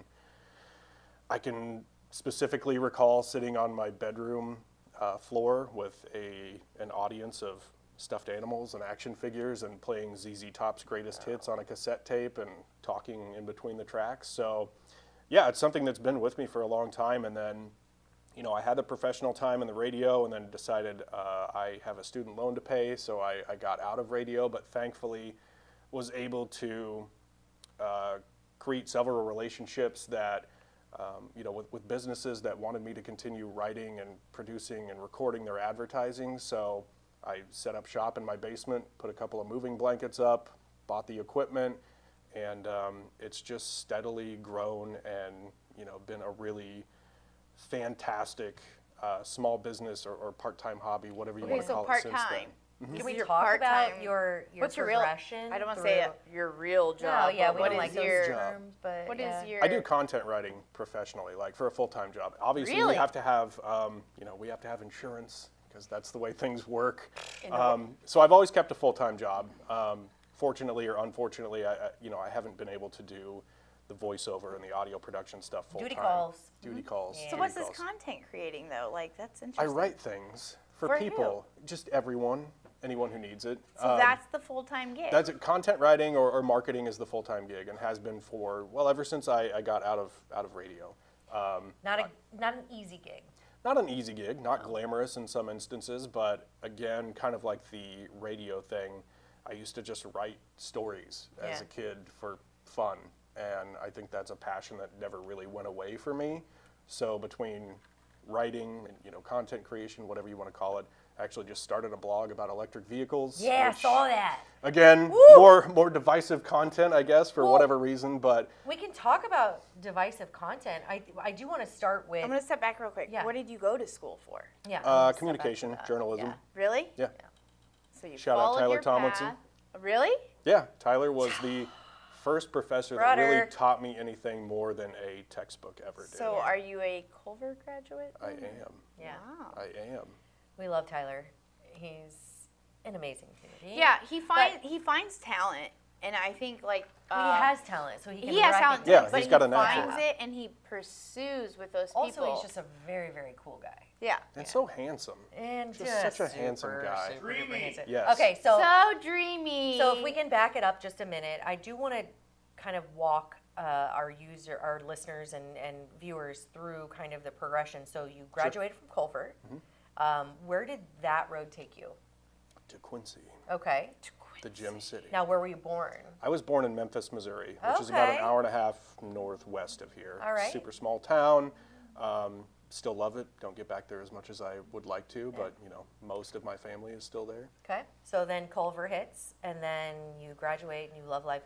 I can specifically recall sitting on my bedroom floor with an audience of stuffed animals and action figures and playing ZZ Top's greatest hits on a cassette tape and talking in between the tracks. So yeah, it's something that's been with me for a long time. And then, I had the professional time in the radio, and then decided I have a student loan to pay, so I got out of radio, but thankfully was able to create several relationships that, with businesses that wanted me to continue writing and producing and recording their advertising. So I set up shop in my basement, put a couple of moving blankets up, bought the equipment, and it's just steadily grown and, you know, been a really fantastic small business or part-time hobby, whatever you Okay, want to so call it since then. part-time. Can we Your talk about part-time- your What's your progression? real? I don't want to say your real No, job. yeah, but we what don't is like those your terms, but what yeah. is your? I do content writing professionally, like for a full-time job. Obviously, Really? we have to have, you know, we have to have insurance because that's the way things work. So I've always kept a full-time job. Fortunately or unfortunately, you know, I haven't been able to do the voiceover and the audio production stuff full-time. Duty calls. Duty calls. So duty what's this calls. content creating though? Like that's I interesting. write things for For people, just everyone, anyone who needs it. So that's the full-time gig. That's it. Content writing or marketing is the full-time gig and has been for, well, ever since I got out of radio. Not an easy gig. Not an easy gig, not glamorous in some instances, but again, kind of like the radio thing, I used to just write stories as Yeah. a kid for fun, and I think that's a passion that never really went away for me. So between writing and, you know, content creation, whatever you want to call it, I actually just started a blog about electric vehicles. Yeah, I which, saw that. again, Woo! more divisive content, I guess, for Well- whatever reason, but We can talk about divisive content. I do want to start with I'm gonna step back real quick. Yeah. What did you go to school for? yeah. I'm gonna step back communication, to that. journalism. Yeah. Really? Yeah. So you Shout out followed Tyler your Tomlinson. path. Really? Yeah, Tyler was the first professor that really Brother. taught me anything more than a textbook ever did. So are you a Culver graduate? I am. Yeah. Wow. I am. We love Tyler. He's an amazing dude. Yeah, he finds talent, and I think like He has talent, so he can he has talent, recognize too, Yeah, but he's got a he knack for finds it and he pursues with those Also, people. he's just a very, very cool guy. yeah. And so handsome. And Just such a handsome guy. super handsome. Yes. Okay, so So dreamy. so if we can back it up just a minute, I do want to kind of walk our listeners and viewers through kind of the progression. So you graduated from Culver. Where did that road take you? To Quincy, Okay. the Gem City. Now, where were you born? I was born in Memphis, Missouri, which is about an Okay. hour and a half northwest of here. All right. Super small town. Still love it. Don't get back there as much as I would like to, but you know, most of my family is still there. Okay. So then Culver hits, and then you graduate, and you love life,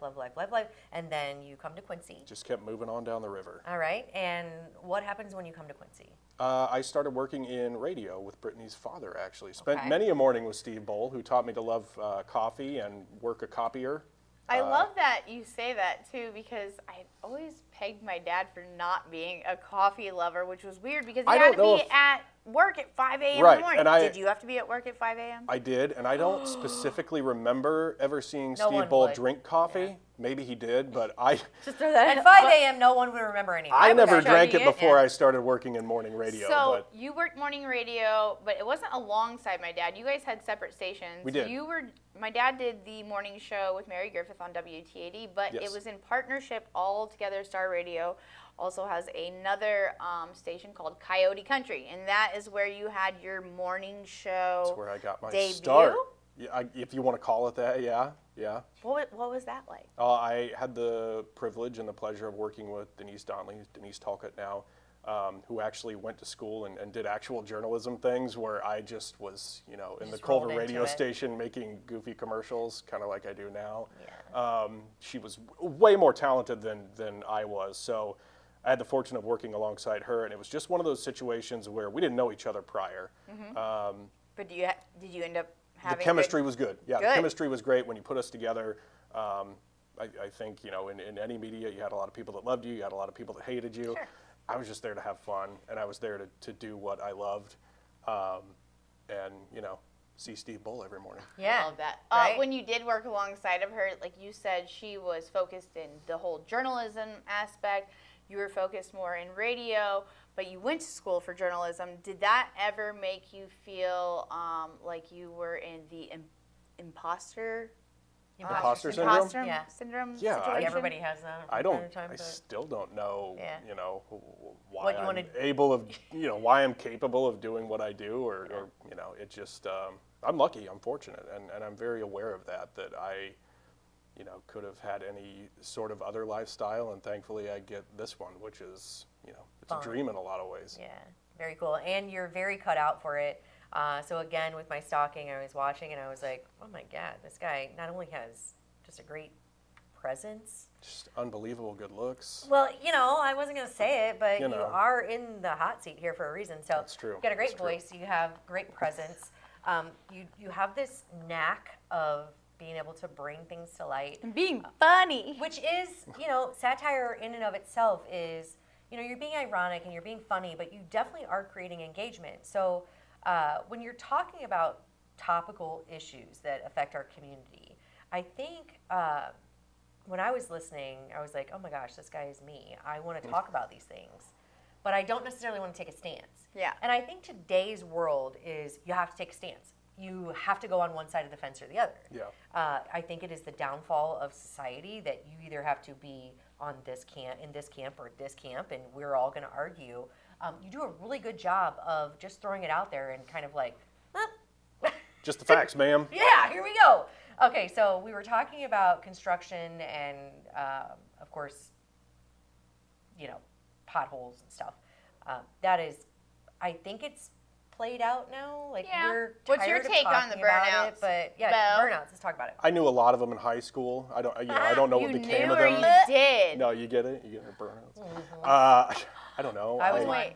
and then you come to Quincy. Just kept moving on down the river. All right. And what happens when you come to Quincy? I started working in radio with Brittany's father, actually. Spent Okay. many a morning with Steve Bowl, who taught me to love coffee and work a copier. I love that you say that too, because I always pegged my dad for not being a coffee lover, which was weird because he I had don't to know be if- at work at 5 a.m. in Right, the morning. and I- Did you have to be at work at 5 a.m.? I did, and I don't specifically remember ever seeing No Steve one Bowl would. drink coffee. Maybe he did, but I Just throw that At 5 a.m., no one would remember anything. I would never actually- drank it before Yeah. I started working in morning radio. So but you worked morning radio, but it wasn't alongside my dad. You guys had separate stations. We did. My dad did the morning show with Mary Griffith on WTAD, but Yes. it was in partnership all together. Star Radio also has another station called Coyote Country, and that is where you had your morning show. that's where I got my debut? start. Yeah, if you want to call it that, yeah. What was that like? I had the privilege and the pleasure of working with Denise Donnelly, Denise Talcott now, who actually went to school and did actual journalism things where I just was, you know, in the Just rolled Culver into radio it. station making goofy commercials, kind of like I do now. Yeah. She was way more talented than I was, so I had the fortune of working alongside her, and it was just one of those situations where we didn't know each other prior. But did you end up having The chemistry was good. Yeah, the Good. chemistry was great when you put us together. I think, you know, in any media, you had a lot of people that loved you, you had a lot of people that hated you. Sure. I was just there to have fun, and I was there to do what I loved, and, you know, see Steve Bull every morning. Yeah. Love that. Right? When you did work alongside of her, like you said, she was focused in the whole journalism aspect. You were focused more in radio, but you went to school for journalism. Did that ever make you feel like you were in the imposter Imposter syndrome? Yeah. syndrome Yeah, situation? Everybody has that. I from don't. time to time, I but- still don't know. Yeah. You know why What you I'm wanna- able of. You know why I'm capable of doing what I do, or you know, it just. I'm lucky. I'm fortunate, and I'm very aware of that. That I, you know, could have had any sort of other lifestyle, and thankfully I get this one, which is, you know, it's Fun. a dream in a lot of ways. Yeah, very cool. And you're very cut out for it. So again, with my stalking, I was watching and I was like, oh my God, this guy not only has just a great presence. Just unbelievable good looks. Well, I wasn't going to say it, but You you know. are in the hot seat here for a reason. So That's true. you've got a great That's true. voice. You have great presence. You have this knack of being able to bring things to light, And being funny. which is, satire in and of itself is, you're being ironic and you're being funny, but you definitely are creating engagement. So when you're talking about topical issues that affect our community, I think when I was listening, I was like, oh my gosh, this guy is me. I want to talk about these things, but I don't necessarily want to take a stance. Yeah. And I think today's world is you have to take a stance. You have to go on one side of the fence or the other. Yeah. I think it is the downfall of society that you either have to be on this camp, in this camp, or this camp, and we're all going to argue. You do a really good job of just throwing it out there and kind of like, Just the facts, ma'am. yeah, here we go. Okay, so we were talking about construction and, of course, potholes and stuff. That is, I think it's played out now. Like, Yeah. we're What's your tired of take on talking the about burnouts, it, but yeah, Beau? burnouts. Let's talk about it. I knew a lot of them in high school. I don't know what You became knew of or them. you did. No, you get it. You get it. Burnouts. Mm-hmm. I don't know. I was one. Wait.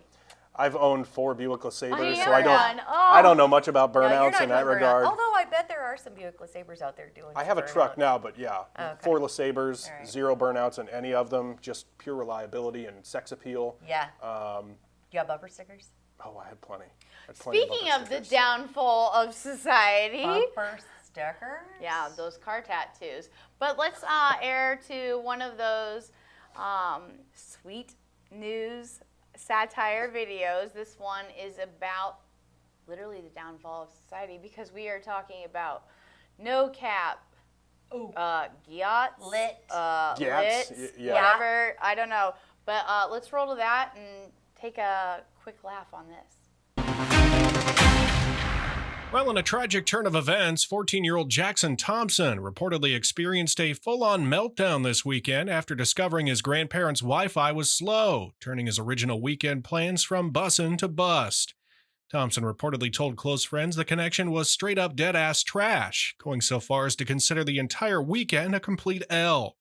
I've owned 4 Buick LeSabres, I so I don't. am one. I don't know much about No, you're burnouts not in that doing burnout. regard. Although I bet there are some Buick LeSabres out there doing. I have a some truck burnout. now, but yeah, Okay. 4 LeSabres, All right. 0 burnouts in any of them, just pure reliability and sex appeal. Yeah. Do you have bumper stickers? Oh, I had plenty. I had plenty Speaking bumper of the stickers. downfall of society. Bumper stickers? Yeah, those car tattoos. But let's air to one of those sweet news satire videos. This one is about literally the downfall of society because we are talking about no cap, gyatt, Lit. Gyats, lit, yeah. whatever. I don't know. But let's roll to that and take a quick laugh on this. Well, in a tragic turn of events, 14-year-old Jackson Thompson reportedly experienced a full-on meltdown this weekend after discovering his grandparents' Wi-Fi was slow, turning his original weekend plans from bussin' to bust. Thompson reportedly told close friends the connection was straight-up dead-ass trash, going so far as to consider the entire weekend a complete L.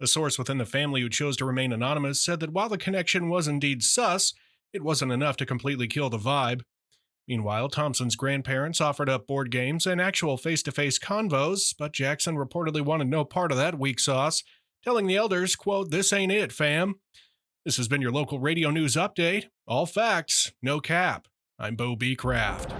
A source within the family who chose to remain anonymous said that while the connection was indeed sus, it wasn't enough to completely kill the vibe. Meanwhile, Thompson's grandparents offered up board games and actual face-to-face convos, but Jackson reportedly wanted no part of that weak sauce, telling the elders, quote, "This ain't it, fam." This has been your local radio news update. All facts, no cap. I'm Beau Becraft.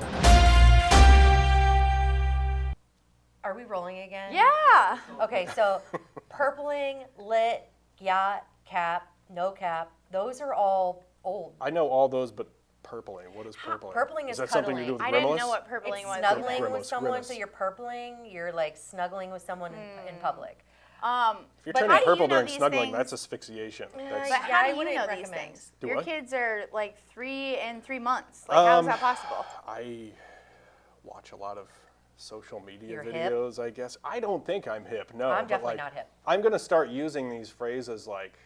Are we rolling again? Yeah. Okay, so purpling, lit, yacht, cap, no cap, those are all old. I know all those, but purpling. What is purpling? Purpling is that something to cuddling. do with I grimace? didn't know what purpling It's was. snuggling Grimace, with someone, grimace. so you're purpling, you're like snuggling with someone in public. If you're But turning how do you purple know during these snuggling, things? that's asphyxiation. That's, But Yeah, how I do you wouldn't know these recommend. things? Do Your what? kids are like 3 and 3 months. Like, how is that possible? I watch a lot of social media You're hip? videos, I guess. I don't think I'm hip, no. I'm but, definitely like, not hip. I'm going to start using these phrases, like,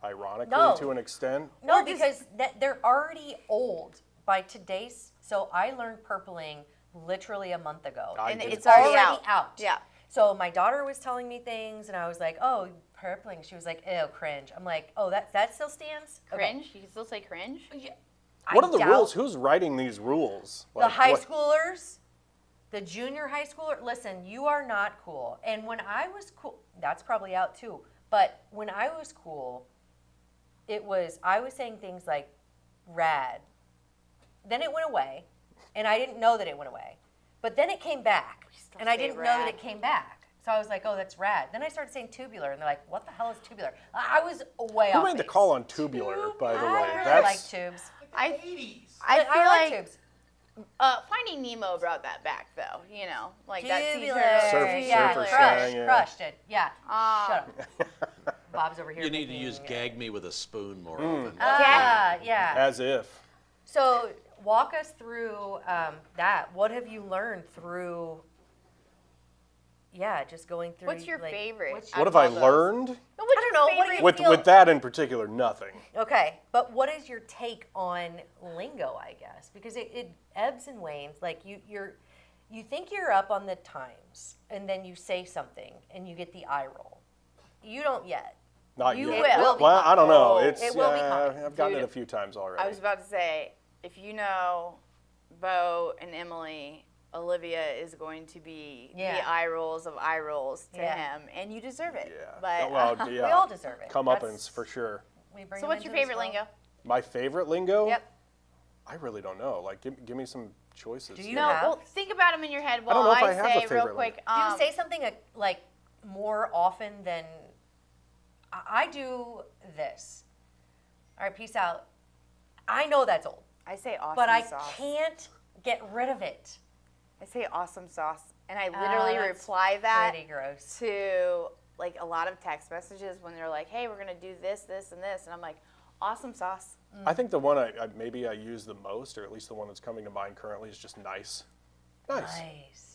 ironically No. to an extent. No, because they're already old by today's. So I learned purpling literally a month ago. I And did it's too. already already out. out. Yeah. So my daughter was telling me things, and I was like, "Oh, purpling." She was like, "Ew, cringe." I'm like, "Oh, that still stands." Okay. Cringe? You can still say cringe? What I are the doubt rules? Who's writing these rules? The Like, high what- schoolers, the junior high schooler. Listen, you are not cool. And when I was cool, that's probably out too. But when I was cool, I was saying things like "rad." Then it went away, and I didn't know that it went away. But then it came back, still and I say didn't know that rad. it came back. So I was like, "Oh, that's rad." Then I started saying tubular, and they're like, "What the hell is tubular?" I was way Who off made the base. call on tubular, by the way? I really That's like tubes. I I feel like like tubes. Finding Nemo brought that back, though. You know, like that Tubular. Surfer surfer crushed, sang, yeah. crushed it. Yeah. Shut up. Bob's over here. You need to making, use gag me with a spoon more Mm. often. Yeah. as if. So walk us through that. What have you learned through? Yeah, just going through. What's your like, favorite? what's out What of have I all those? learned? No, what's I don't your know, what do favorite? you- With feel- with that in particular, nothing. Okay, but what is your take on lingo? I guess because it ebbs and wanes. Like you think you're up on the times, and then you say something, and you get the eye roll. You don't yet. Not You yet. will. Well, I don't know. Oh, It's it will be coming. I've gotten Dude, it a few times already. I was about to say, if you know Beau and Emily, Olivia is going to be Yeah. the eye rolls of eye rolls to Yeah. him, and you deserve it. Yeah. But Well, yeah. We all deserve it. Comeuppance That's- for sure. we bring so, them what's your into this favorite world. lingo? My favorite lingo? Yep. I really don't know. Like, give me some choices. Do you here. No, have- well, think about them in your head while don't know if I have a say real favorite quick. Do you say something like more often than I do this? All right, peace out. I know that's old, I say awesome but I sauce. can't get rid of it. I say awesome sauce, and I literally that's reply that Pretty gross. to like a lot of text messages when they're like, "Hey, we're gonna do this, this, and this," and I'm like, "Awesome sauce." I think the one maybe I use the most, or at least the one that's coming to mind currently, is just nice. Nice. Nice.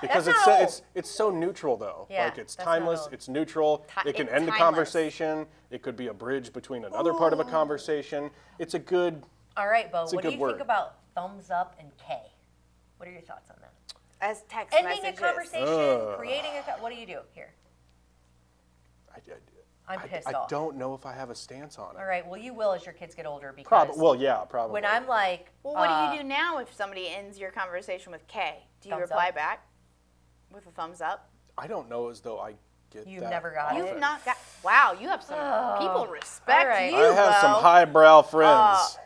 Because That's it's not so, old. it's so neutral though. Yeah, Like it's that's not timeless, old. it's neutral. It can end the timeless. conversation. It could be a bridge between another part of a conversation. It's a good. All right, Beau, It's a what do good you word. think about thumbs up and K? What are your thoughts on that? As text Ending messages. a conversation, creating what do you do here? I'm pissed I off. don't know if I have a stance on it. All right, well, you will as your kids get older because Probably. when I'm like, Well, what do you do now if somebody ends your conversation with K? Do you Thumbs reply up. back with a thumbs up? I don't know as though I get You've that never got it? often. You've not got. Wow, you have some people respect All right. you. I have some Beau. highbrow friends.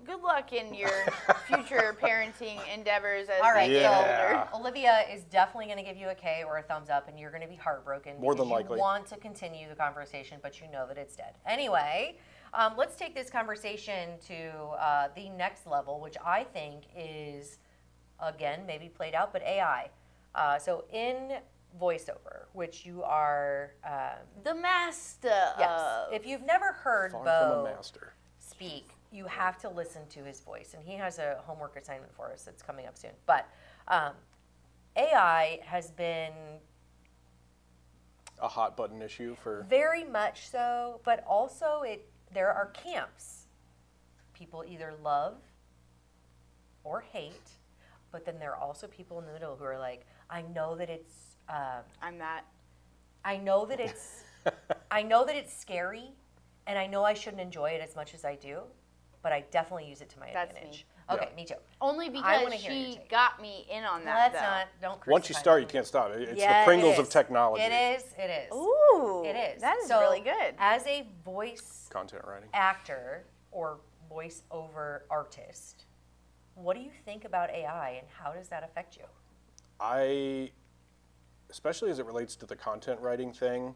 Good luck in your future parenting endeavors as all right, they get Yeah. older. so Olivia is definitely going to give you a K or a thumbs up, and you're going to be heartbroken. More than because likely. You want to continue the conversation, but you know that it's dead. Anyway, let's take this conversation to the next level, which I think is, again, maybe played out, but AI. So in voiceover, which you are, The master. yes, of- if you've never heard Far Beau from a master. speak, you have to listen to his voice, and he has a homework assignment for us that's coming up soon. But AI has been A hot button issue for. very much so, but also there are camps. People either love or hate, but then there are also people in the middle who are like, I know that it's I'm that. I know that it's I know that it's scary, and I know I shouldn't enjoy it as much as I do, but I definitely use it to my That's advantage. me. Okay, Yeah. me too. Only I because wanna hear your she take. got me in on that. Let's though. not don't. Once you crucify start, me. you can't stop. It's Yeah, the Pringles it of is. technology. It is. It is. Ooh, It is. That is So, really good. As a voice Content writing. actor or voice-over artist, what do you think about AI, and how does that affect you? Especially as it relates to the content writing thing,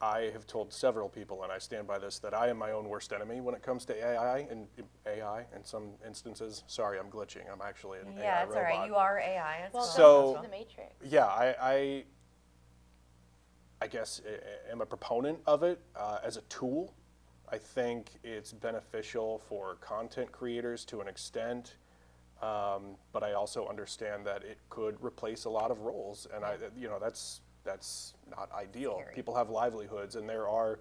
I have told several people, and I stand by this, that I am my own worst enemy when it comes to AI. And AI, in some instances, sorry, I'm glitching. I'm actually an Yeah, AI it's all right. robot. You are AI. That's Well, cool. So- so the Matrix. Yeah, I guess I am a proponent of it as a tool. I think it's beneficial for content creators to an extent, but I also understand that it could replace a lot of roles, and that's not ideal. Scary. People have livelihoods, and there are,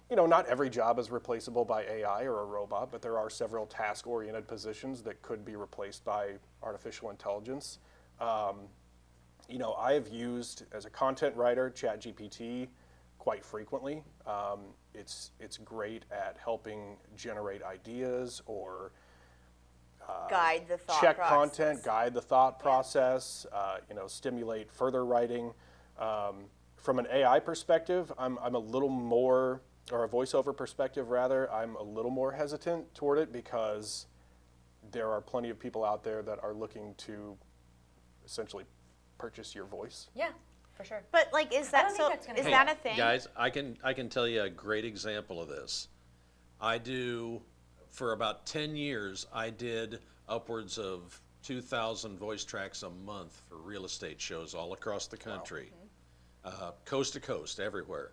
not every job is replaceable by AI or a robot, but there are several task-oriented positions that could be replaced by artificial intelligence. I have used, as a content writer, ChatGPT quite frequently. It's great at helping generate ideas or Guide the thought check process. content, guide the thought process, stimulate further writing. From an AI perspective, I'm a little more, or a voiceover perspective rather, I'm a little more hesitant toward it because there are plenty of people out there that are looking to essentially purchase your voice. Yeah, for sure. But like, is I that don't think so? that's gonna Is be that it. a thing? Guys, I can tell you a great example of this. I do, for about 10 years, I did upwards of 2,000 voice tracks a month for real estate shows all across the country, coast to coast, everywhere.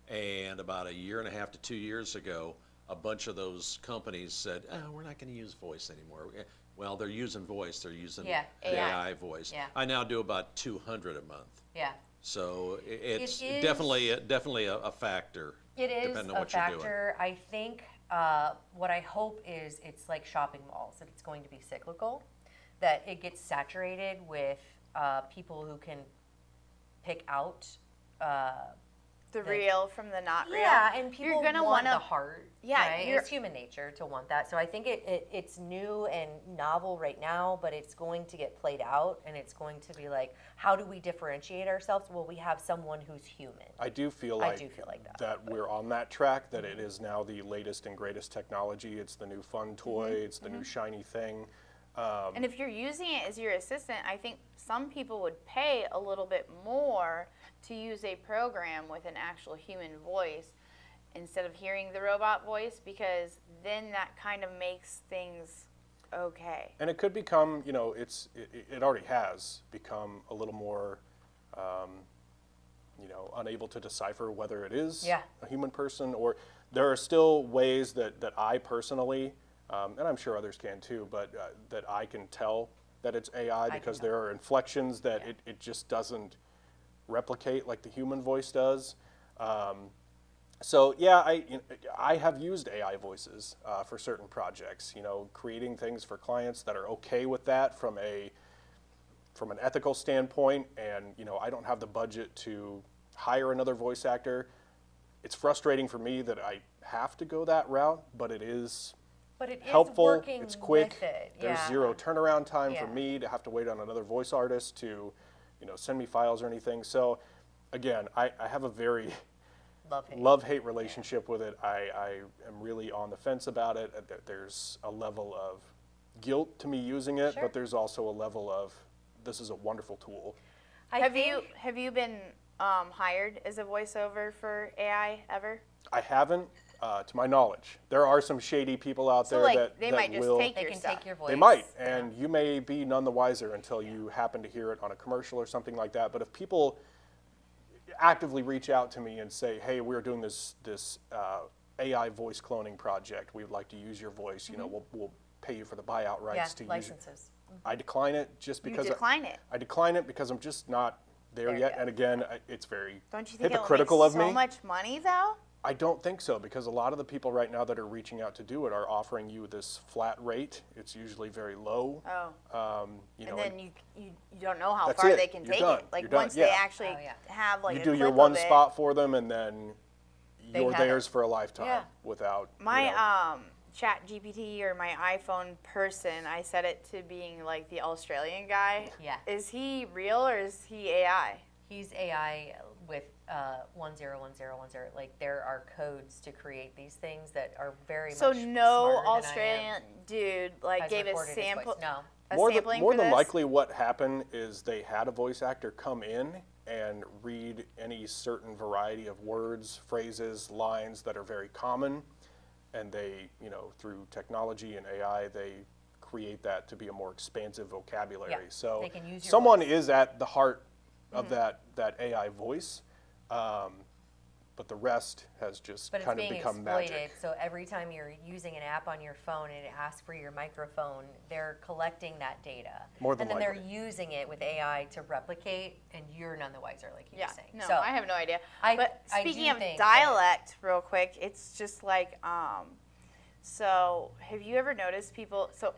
And about a year and a half to 2 years ago, a bunch of those companies said, "Oh, we're not going to use voice anymore." Well, they're using voice. They're using Yeah, the AI. AI voice. Yeah. I now do about 200 a month. Yeah. So it's is- definitely a factor. It is depending on a what you're doing. factor. I think what I hope is it's like shopping malls, that it's going to be cyclical, that it gets saturated with people who can pick out the real from the not real. Yeah, and people You're gonna want wanna- the heart. Yeah, right? It's human nature to want that. So I think it's new and novel right now, but it's going to get played out, and it's going to be like, how do we differentiate ourselves? Well, we have someone who's human. I do feel I like, do feel like that. we're on that track, that it is now the latest and greatest technology. It's the new fun toy. It's the new shiny thing. And if you're using it as your assistant, I think some people would pay a little bit more to use a program with an actual human voice instead of hearing the robot voice, because then that kind of makes things okay. And it could become, you know, it already has become a little more, you know, unable to decipher whether it is a human person, or there are still ways that I personally, and I'm sure others can too, but that I can tell that it's AI because there are inflections that it just doesn't replicate like the human voice does. So yeah, I have used AI voices for certain projects. You know, creating things for clients that are okay with that from an ethical standpoint, and you know, I don't have the budget to hire another voice actor. It's frustrating for me that I have to go that route, but it is helpful. Working it's quick. with it. There's Yeah. zero turnaround time for Yeah. me to have to wait on another voice artist to, you know, send me files or anything. So, again, I have a very love-hate relationship with it. I am really on the fence about it. There's a level of guilt to me using it, but there's also a level of, this is a wonderful tool. Have you been hired as a voiceover for AI ever? I haven't, to my knowledge. There are some shady people out there that they might just will. take They your can stuff. take your voice. They might, and you may be none the wiser until you happen to hear it on a commercial or something like that. But if people actively reach out to me and say, "Hey, we're doing this AI voice cloning project. We'd like to use your voice. You know, we'll pay you for the buyout rights to use it." licenses. I decline it just because decline it? I decline it because I'm just not there yet. And again, it's very Don't you think hypocritical it of will make me. so much money though? I don't think so, because a lot of the people right now that are reaching out to do it are offering you this flat rate. It's usually very low. Oh. You And know, then you don't know how That's far it. they can You're take done. it. Like You're done. once they Yeah. actually have like you a do your clip one of it. spot for them, and then you're have theirs it. for a lifetime Yeah. without you My know. Chat GPT or my iPhone person, I set it to being like the Australian guy. Yeah. Is he real or is he AI? He's AI with 101010. Like, there are codes to create these things that are very So much no smarter than I am. Australian dude like Has gave a recorded his sample. voice. No. A More sampling than for this? likely, what happened is they had a voice actor come in and read any certain variety of words, phrases, lines that are very common, and they, you know, through technology and AI, they create that to be a more expansive vocabulary. Yeah, So they can use your someone voice. is at the heart of that AI voice, but the rest has just But it's kind of being become exploited. magic. So every time you're using an app on your phone and it asks for your microphone, they're collecting that data. More than and then likely. they're using it with AI to replicate, and you're none the wiser, like you Yeah, were saying. no, So I have no idea. I But do speaking of think dialect, real quick, it's just like, so have you ever noticed people? So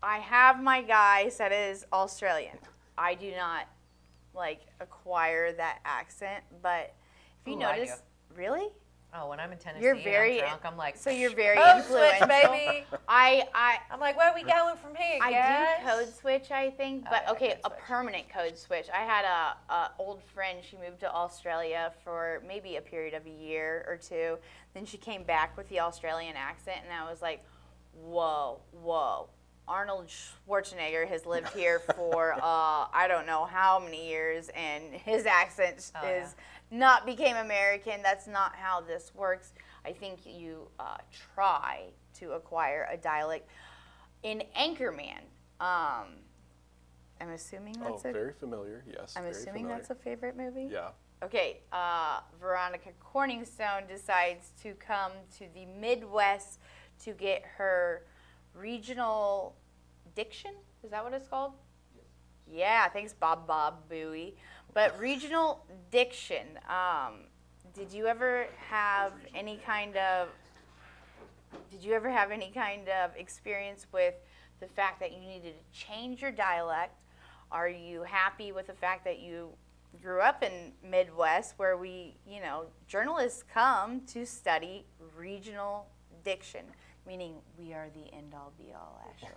I have my guy that is Australian. I do not like acquire that accent, but if you Ooh, I notice, really, Oh, when I'm in Tennessee you're and very I'm drunk, I'm like, so you're very code switch, influential. baby. I I'm like, where are we going from here, I guys? do code switch, I think, but yeah, okay, code a switch. permanent code switch. I had a old friend. She moved to Australia for maybe a period of a year or two. Then she came back with the Australian accent, and I was like, whoa. Arnold Schwarzenegger has lived here for I don't know how many years, and his accent is not became American. That's not how this works. I think you try to acquire a dialect. In Anchorman, I'm assuming that's Very familiar, yes. I'm very assuming familiar. that's a favorite movie. Yeah. Okay, Veronica Corningstone decides to come to the Midwest to get her regional diction. Is that what it's called? Yeah, thanks, Bob Bowie. But regional diction. Did you ever have any kind of experience with the fact that you needed to change your dialect? Are you happy with the fact that you grew up in Midwest where journalists come to study regional diction, meaning we are the end all be all, Ashley.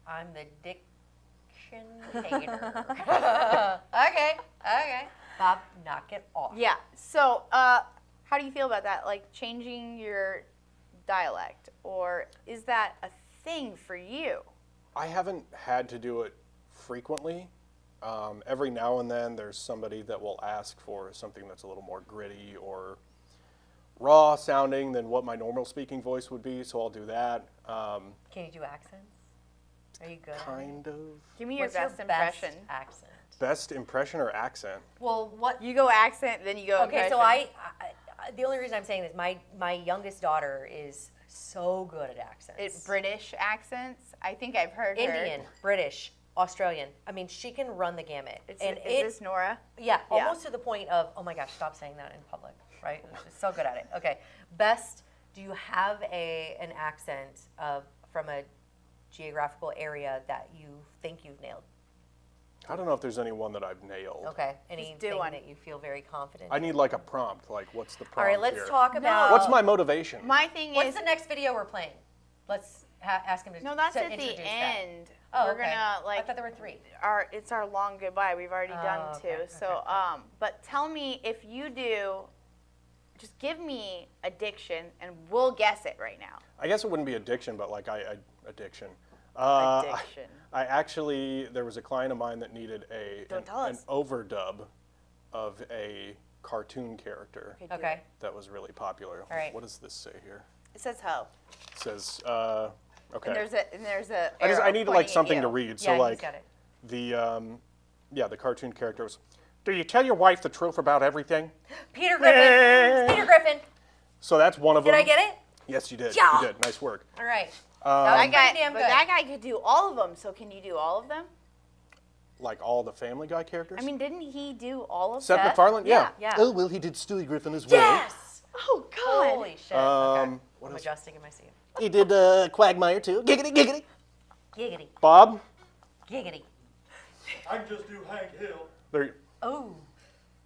I'm the diction hater. Okay. Bob, knock it off. Yeah. So, how do you feel about that? Like changing your dialect, or is that a thing for you? I haven't had to do it frequently. Every now and then there's somebody that will ask for something that's a little more gritty or raw sounding than what my normal speaking voice would be, so I'll do that. Can you do accents? Are you good at it? Kind of. Give me What's your best impression. accent? Best impression or accent? Well, what? You go accent, then you go Okay, impression. so I the only reason I'm saying this, my youngest daughter is so good at accents. British accents. I think I've heard her. Indian, British, Australian. I mean, she can run the gamut. Is this Nora? Yeah, almost to the point of, oh my gosh, stop saying that in public, right? She's so good at it. Okay, best, do you have an accent from a geographical area that you think you've nailed? I don't know if there's any one that I've nailed. Okay, anything one. that you feel very confident I in? need like a prompt, like what's the prompt All right, let's here? talk about... What's my motivation? My thing What's is, the next video we're playing? Let's ask him to no, that's to at the introduce that. end. Oh, We're okay. gonna I thought there were 3. it's our long goodbye. We've already done okay, 2. So, but tell me if you do. Just give me a diction, and we'll guess it right now. I guess it wouldn't be addiction, but like addiction. Addiction. I actually, there was a client of mine that needed Don't tell an us. overdub of a cartoon character Okay. that was really popular. All right. What does this say here? It says ho. It says, And okay. there's a. I arrow need like pointing at something you. to read. Yeah, So he's like got it. the cartoon character was, do you tell your wife the truth about everything? Peter Griffin. It's Peter Griffin. So that's one of them. Did I get it? Yes, you did. Yeah. You did. Nice work. All right. That guy, pretty damn but good. that guy could do all of them. So can you do all of them? Like all the Family Guy characters? I mean, didn't he do all of Seth them? MacFarlane? Yeah. Yeah. Oh, well, he did Stewie Griffin as well. Yes! Oh God. Holy shit. Okay. what I'm else? adjusting in my seat. He did Quagmire too. Giggity, giggity. Giggity. Bob? Giggity. I can just do Hank Hill. There. Oh.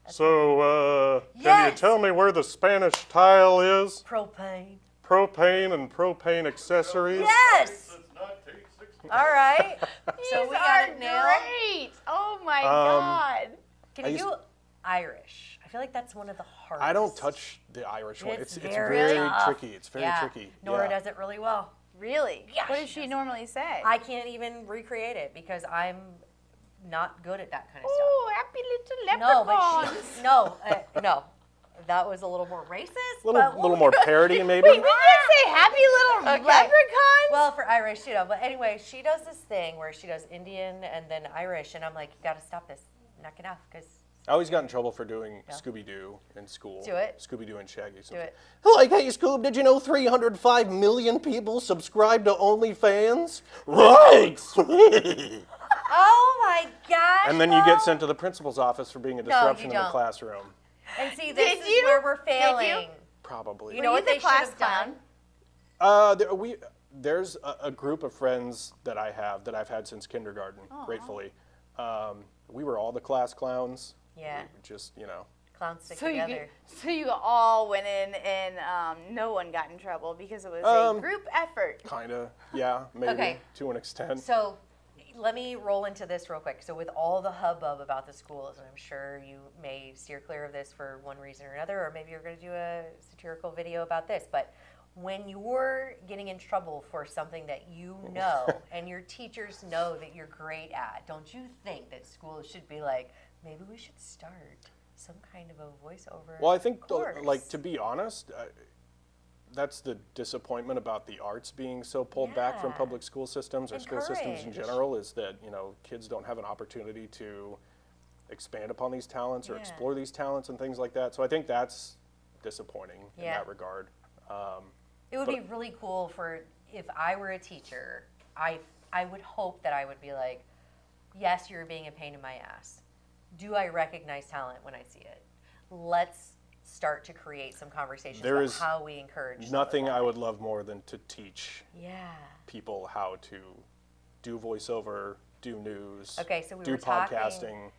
So, can Yes! you tell me where the Spanish tile is? Propane. Propane and propane accessories? Yes! Since 1960. All right. So These we got are it nailed. great. Oh my God. Can I you used- do Irish? I feel like that's one of the hardest. I don't touch the Irish one. It's It's very very tough. tricky. It's very Yeah. tricky. Nora yeah. does it really well. Really? Yeah, What does she she does. normally say? I can't even recreate it because I'm not good at that kind of stuff. Oh, happy little No, leprechaun. but she, no. That was a little more racist. A but little more parody, maybe? Wait, we can't say happy little Okay. leprechauns? Well, for Irish, But anyway, she does this thing where she does Indian and then Irish, and I'm like, you got to stop this. Knock it off, because I always got in trouble for doing Scooby-Doo in school. Do it. Scooby-Doo and Shaggy. do it. Like, hey, Scoob, did you know 305 million people subscribe to OnlyFans? Right! Oh my gosh! And then you get Bo. sent to the principal's office for being a you disruption in the don't. classroom. And see, this Did is you? where we're Did you? failing. Probably. You know Were what you they the should class have done? clown? There's a group of friends that I have that I've had since kindergarten, gratefully. We were all the class clowns. Yeah. We just, Clowns stick So together. you all went in and no one got in trouble because it was a group effort. kind of, yeah, maybe Okay. to an extent. So let me roll into this real quick. So with all the hubbub about the schools, and I'm sure you may steer clear of this for one reason or another, or maybe you're going to do a satirical video about this, but when you're getting in trouble for something that you know and your teachers know that you're great at, don't you think that schools should be like, maybe we should start some kind of a voiceover Well, I think, course? like, to be honest, that's the disappointment about the arts being so pulled back from Yeah. public school systems or school systems in Encourage. general is that, kids don't have an opportunity to expand upon these talents or Yeah. explore these talents and things like that. So I think that's disappointing in Yeah. that regard. It would be really cool for if I were a teacher. I would hope that I would be like, yes, you're being a pain in my ass. Do I recognize talent when I see it? Let's start to create some conversations There about is how we encourage. Nothing some I of would love more than to teach that. Yeah. people how to do voiceover, do news, Okay, so we do were talking- podcasting.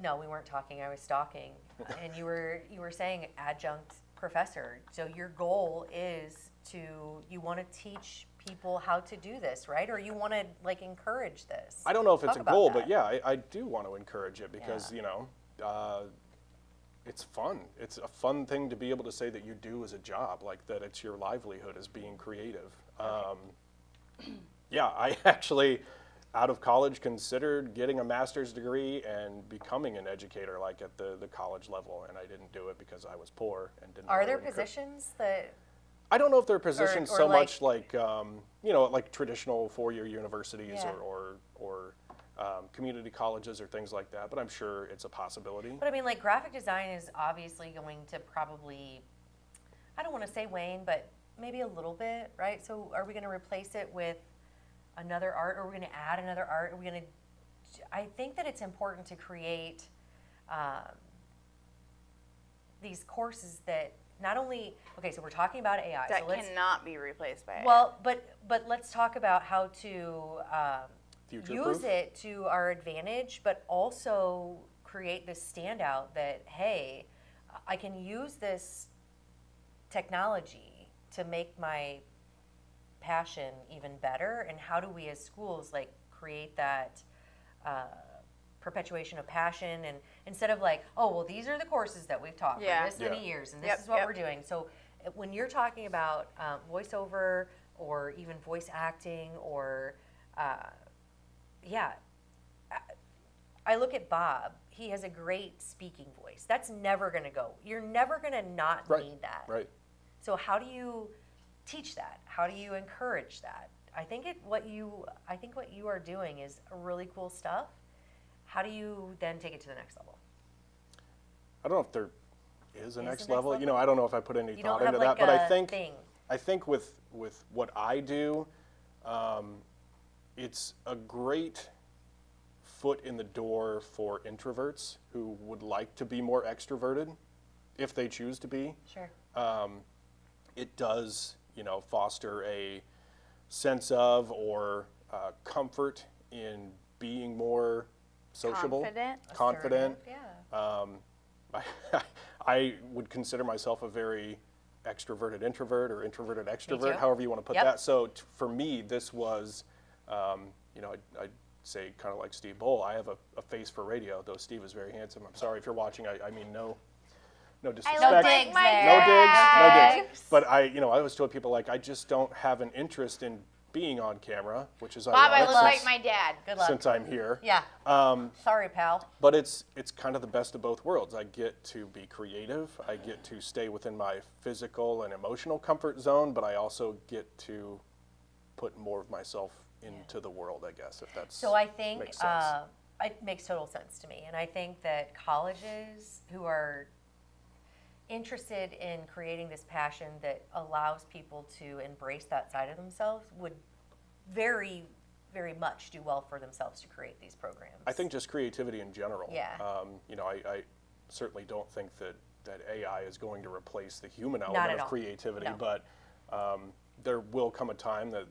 No, we weren't talking. I was stalking, and you were saying adjunct professor. So your goal is you want to teach people how to do this, right? Or you want to like encourage this? I don't know if it's Talk a about goal, that. but yeah, I do want to encourage it because, Yeah. you know, it's fun. It's a fun thing to be able to say that you do as a job, like that it's your livelihood as being creative. Yeah, I actually, out of college, considered getting a master's degree and becoming an educator, like at the college level, and I didn't do it because I was poor and didn't. Are there really positions that? I don't know if there are positions or so like- much like you know, like traditional four-year universities Yeah. or community colleges or things like that, but I'm sure it's a possibility. But I mean, like graphic design is obviously going to probably, I don't want to say wane, but maybe a little bit, right? So are we going to replace it with another art, or are we going to add another art? Are we going to? I think that it's important to create these courses that not only. Okay, so we're talking about AI. That so let's, cannot be replaced by AI. well, but let's talk about how to Future-proof? use it to our advantage, but also create this standout that, hey, I can use this technology to make my passion even better. And how do we as schools like create that perpetuation of passion, and instead of like, oh, well, these are the courses that we've taught Yeah. for this many Yeah. years, and this Yep, is what yep. we're doing. So when you're talking about voiceover or even voice acting or yeah, I look at Bob. He has a great speaking voice. That's never going to go. You're never going to not Right, need that. right. So how do you teach that? How do you encourage that? I think what you are doing is really cool stuff. How do you then take it to the next level? I don't know if there is a Is next the next level. You level? know, I don't know if I put any You thought don't have into like that, but a I thing. think with what I do, it's a great foot in the door for introverts who would like to be more extroverted, if they choose to be. Sure. It does, you know, foster a sense of or comfort in being more sociable, Confident. Yeah. I would consider myself a very extroverted introvert or introverted extrovert, too. however you want to put Yep. that. So for me, this was, you know, I'd say kind of like Steve Bowl. I have a face for radio, though Steve is very handsome. I'm sorry if you're watching. I mean, no disrespect. No love digs my there. No dad. digs. But you know, I always told people like I just don't have an interest in being on camera, which is Bob, I ironic look like since, my dad. Good luck. since I'm here. Yeah. Sorry, pal. But it's kind of the best of both worlds. I get to be creative. I get to stay within my physical and emotional comfort zone, but I also get to put more of myself into the world, I guess, if that's So I think makes sense. it makes total sense to me, and I think that colleges who are interested in creating this passion that allows people to embrace that side of themselves would very, very much do well for themselves to create these programs. I think just creativity in general. Yeah. You know, I certainly don't think that AI is going to replace the human at element of all. creativity, No. but there will come a time that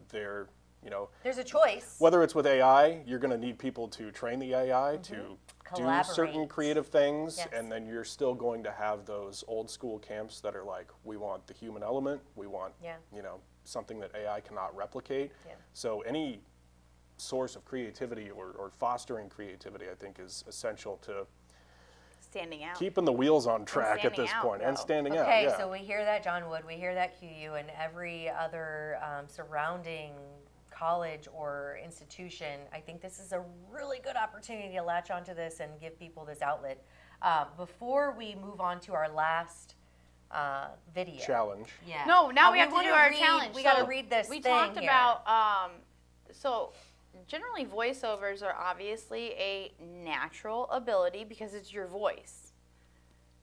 you know, There's a choice. whether it's with AI, you're going to need people to train the AI to do certain Collaborate. creative things, Yes. and then you're still going to have those old school camps that are like, we want the human element, we want, Yeah. you know, something that AI cannot replicate. Yeah. So any source of creativity or fostering creativity, I think, is essential to Standing out. keeping the wheels on track at standing this out, point and though. standing out. Okay, Yeah. so we hear that John Wood, we hear that QU, and every other surrounding college or institution. I think this is a really good opportunity to latch onto this and give people this outlet. Before we move on to our last video. Challenge. Yeah. No, now we have to wanna do our read- challenge. We got to So read this We thing talked here. about, so generally voiceovers are obviously a natural ability because it's your voice.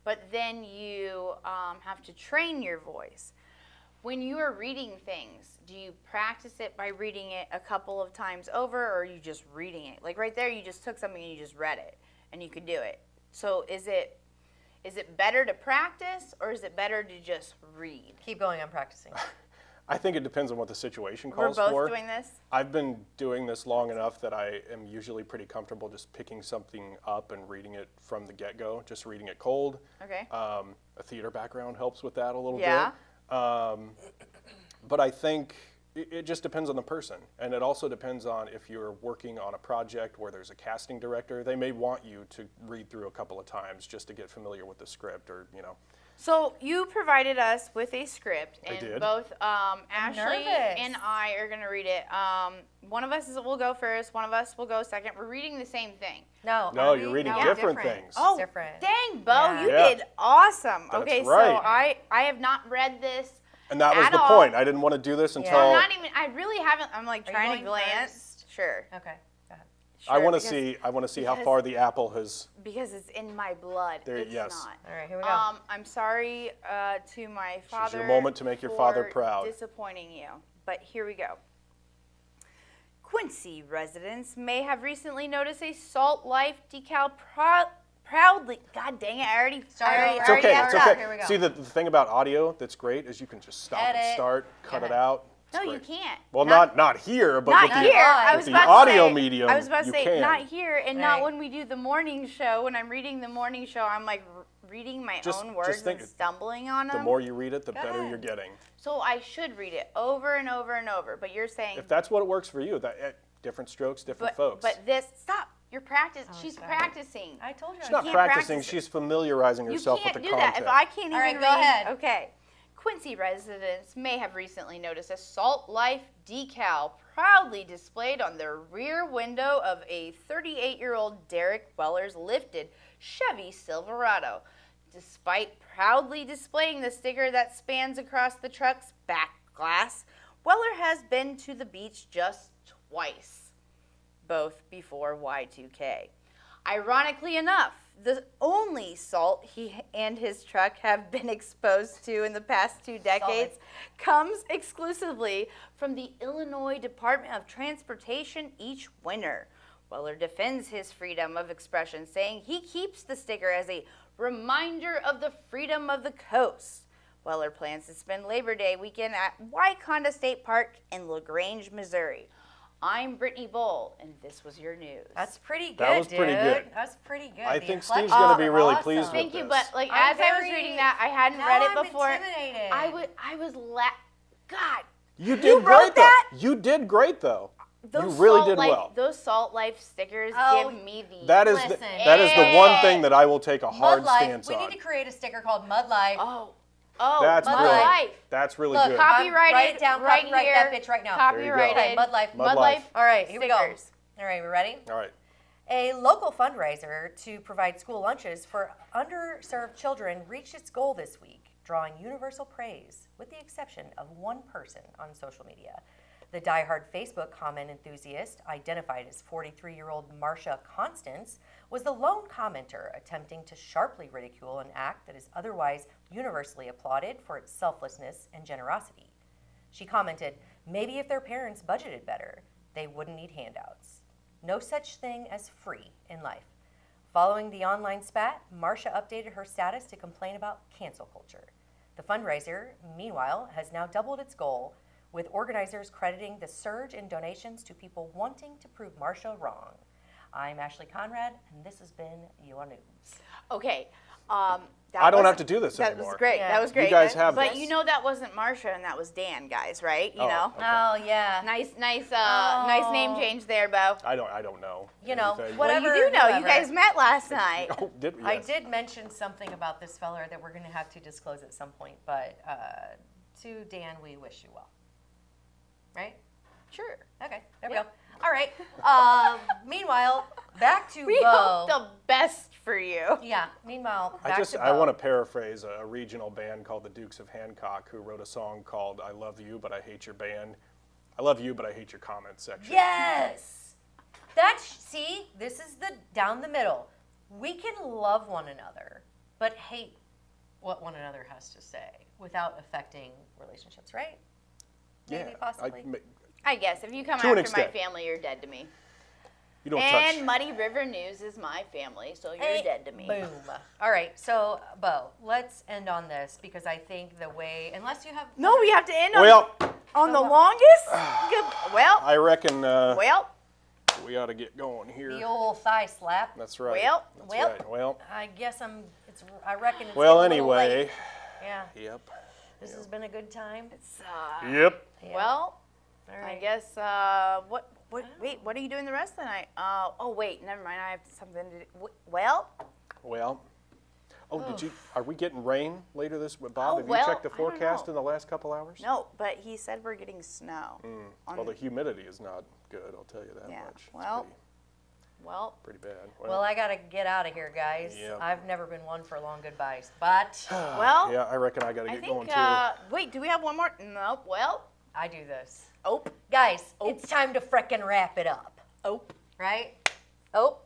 But then you have to train your voice. When you are reading things, do you practice it by reading it a couple of times over, or are you just reading it? Like right there, you just took something and you just read it, and you could do it. So is it better to practice, or is it better to just read? Keep going, I'm practicing. I think it depends on what the situation We're calls both for. doing this. I've been doing this long enough that I am usually pretty comfortable just picking something up and reading it from the get-go, just reading it cold. Okay. A theater background helps with that a little Yeah. bit. But I think it just depends on the person. And it also depends on if you're working on a project where there's a casting director. They may want you to read through a couple of times just to get familiar with the script or, you know. So you provided us with a script, I and did. both Ashley nervous. and I are going to read it. One of us will go first. One of us will go second. We're reading the same thing. No. No, are you're we? reading No, different things. Oh, different. dang, Bo, Yeah. you Yeah. did awesome. That's okay, right. so I have not read this. And that was at the all. point. I didn't want to do this until I'm not even. I really haven't. I'm like Are you trying to going glance. first? Sure. Okay. Go ahead. I sure, want to because- see. I want to see how because- far the apple has. because it's in my blood. There- it's yes. not. All right, here we go. I'm sorry to my father. your moment to make your father for proud. Disappointing you, but here we go. Quincy residents may have recently noticed a Salt Life decal proudly. God dang it! I already. It's It's okay. Yeah, It's yeah, okay. here we go. See, the thing about audio that's great is you can just stop and Edit. start, cut Go it ahead. out. It's No, you great. can't. Well, not here, but Not with here. the, I with was the about to audio say, medium, I was about to you say can. not here, and not Right. when we do the morning show. When I'm reading the morning show, I'm like reading my Just- own just words think- and stumbling on The them. more you read it, the Go better ahead. you're getting. So I should read it over and over and over. But you're saying, If that's what works for you, different strokes, different folks. but this stop. You're practicing. She's sorry. practicing. I told you. she's I not can't practicing. practice it. She's familiarizing You herself can't with the do content. that. If I can't All right, even go read. ahead. Okay. Quincy residents may have recently noticed a Salt Life decal proudly displayed on the rear window of a 38-year-old Derek Weller's lifted Chevy Silverado. Despite proudly displaying the sticker that spans across the truck's back glass, Weller has been to the beach just twice, both before Y2K. Ironically enough, the only salt he and his truck have been exposed to in the past 2 decades comes exclusively from the Illinois Department of Transportation each winter. Weller defends his freedom of expression, saying he keeps the sticker as a reminder of the freedom of the coast. Weller plans to spend Labor Day weekend at Wyconda State Park in LaGrange, Missouri. I'm Brittany Bull, and this was your news. That's pretty good, That was pretty dude. good. That's pretty good. I The think Steve's inflections gonna be are really awesome. pleased with Thank you, this. but like I'm as I was very- reading that, I hadn't Now read it I'm before. intimidated. I was God. You did wrote great, that? though. You did great, though. Those you really Salt did Life, well. Those Salt Life stickers Oh, give me the. That is Listen. that is the one Hey. thing that I will take a hard Mud Life. stance We on. need to create a sticker called Mud Life. Oh, That's Mud really Life. that's really Look, good. Copyrighted. Write it down. Right Copyright here. that bitch right now. There you go. Copyrighted. Okay, Mud Life. Mud Life. All right, here we go. Stickers. All right, we ready? All right. A local fundraiser to provide school lunches for underserved children reached its goal this week, drawing universal praise, with the exception of one person on social media. The diehard Facebook comment enthusiast, identified as 43-year-old Marcia Constance, was the lone commenter attempting to sharply ridicule an act that is otherwise universally applauded for its selflessness and generosity. She commented, maybe if their parents budgeted better, they wouldn't need handouts. No such thing as free in life. Following the online spat, Marcia updated her status to complain about cancel culture. The fundraiser, meanwhile, has now doubled its goal, with organizers crediting the surge in donations to people wanting to prove Marcia wrong. I'm Ashley Conrad, and this has been your news. Okay. I don't have to do this That anymore. was great. Yeah. That was great. You guys have But this. you know that wasn't Marcia and that was Dan, guys, right? You Oh, know. okay. Oh, yeah. Nice name change there, Bo. I don't know. You know, anything. what- Well, you Whatever, do know. You whoever. guys met last night. Oh, did we? I Yes. did mention something about this feller that we're going to have to disclose at some point, but to Dan, we wish you well. Right? Sure. Okay, there Yeah. we go. All right. Meanwhile, back to We Bo. hope the best for you. Yeah. Meanwhile, back to Bo. I want to paraphrase a regional band called the Dukes of Hancock, who wrote a song called "I Love You, But I Hate Your Band." I love you, but I hate your comment section. Yes. See, this is the down the middle. We can love one another, but hate what one another has to say without affecting relationships, right? Maybe, possibly. I guess if you come To an after my extent. family, you're dead to me. You don't And touch. Muddy River News is my family, so you're Hey, dead to me. Boom. All right, so Bo, let's end on this because I think the way, unless you have. No, we have to end on. Well, On the longest? Good. Well, I reckon well, we ought to get going here. The old thigh slap. That's right. Well, That's well. right. Well, I guess I reckon it's well, getting a little anyway. late. Yeah, Yep. this has been a good time. it's, Yep. Yeah. well, All I right. guess, wait, what are you doing the rest of the night? Oh, wait, never mind. I have something to do. Well, Well. Oh, are we getting rain later this week? Bob, Oh, have well, you checked the I don't forecast know. in the last couple hours? no, but he said we're getting snow. Well, the humidity is not good, I'll tell you that Yeah, much. It's well, Well, pretty bad. Well, I gotta get out of here, guys. Yeah. I've never been one for long goodbyes, but well, yeah, I reckon I got to I get think, going too. wait, do we have one more? Nope. Well, I do this. oh, Guys, it's time to frickin' wrap it up, oh, right? Oh,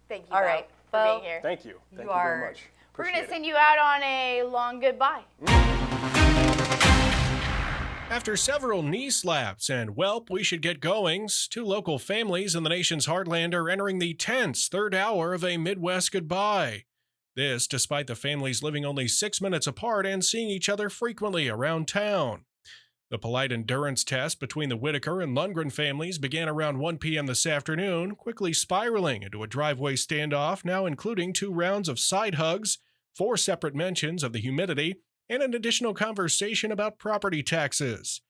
thank you, all Beau, right, for Beau. being here. Thank you. Thank you are- very much. We're going to Appreciate send you out on a long goodbye. After several knee slaps and whelp, we should get goings, two local families in the nation's heartland are entering the tense third hour of a Midwest goodbye. This despite the families living only 6 minutes apart and seeing each other frequently around town. The polite endurance test between the Whitaker and Lundgren families began around 1 p.m. this afternoon, quickly spiraling into a driveway standoff, now including 2 rounds of side hugs, 4 separate mentions of the humidity, and an additional conversation about property taxes.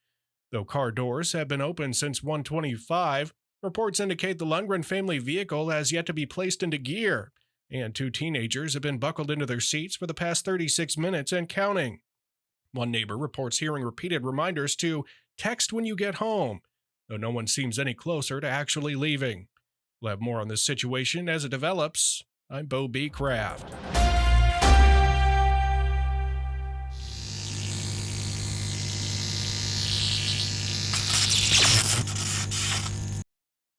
Though car doors have been open since 1:25, reports indicate the Lundgren family vehicle has yet to be placed into gear, and 2 teenagers have been buckled into their seats for the past 36 minutes and counting. One neighbor reports hearing repeated reminders to text when you get home, though no one seems any closer to actually leaving. We'll have more on this situation as it develops. I'm Beau Becraft.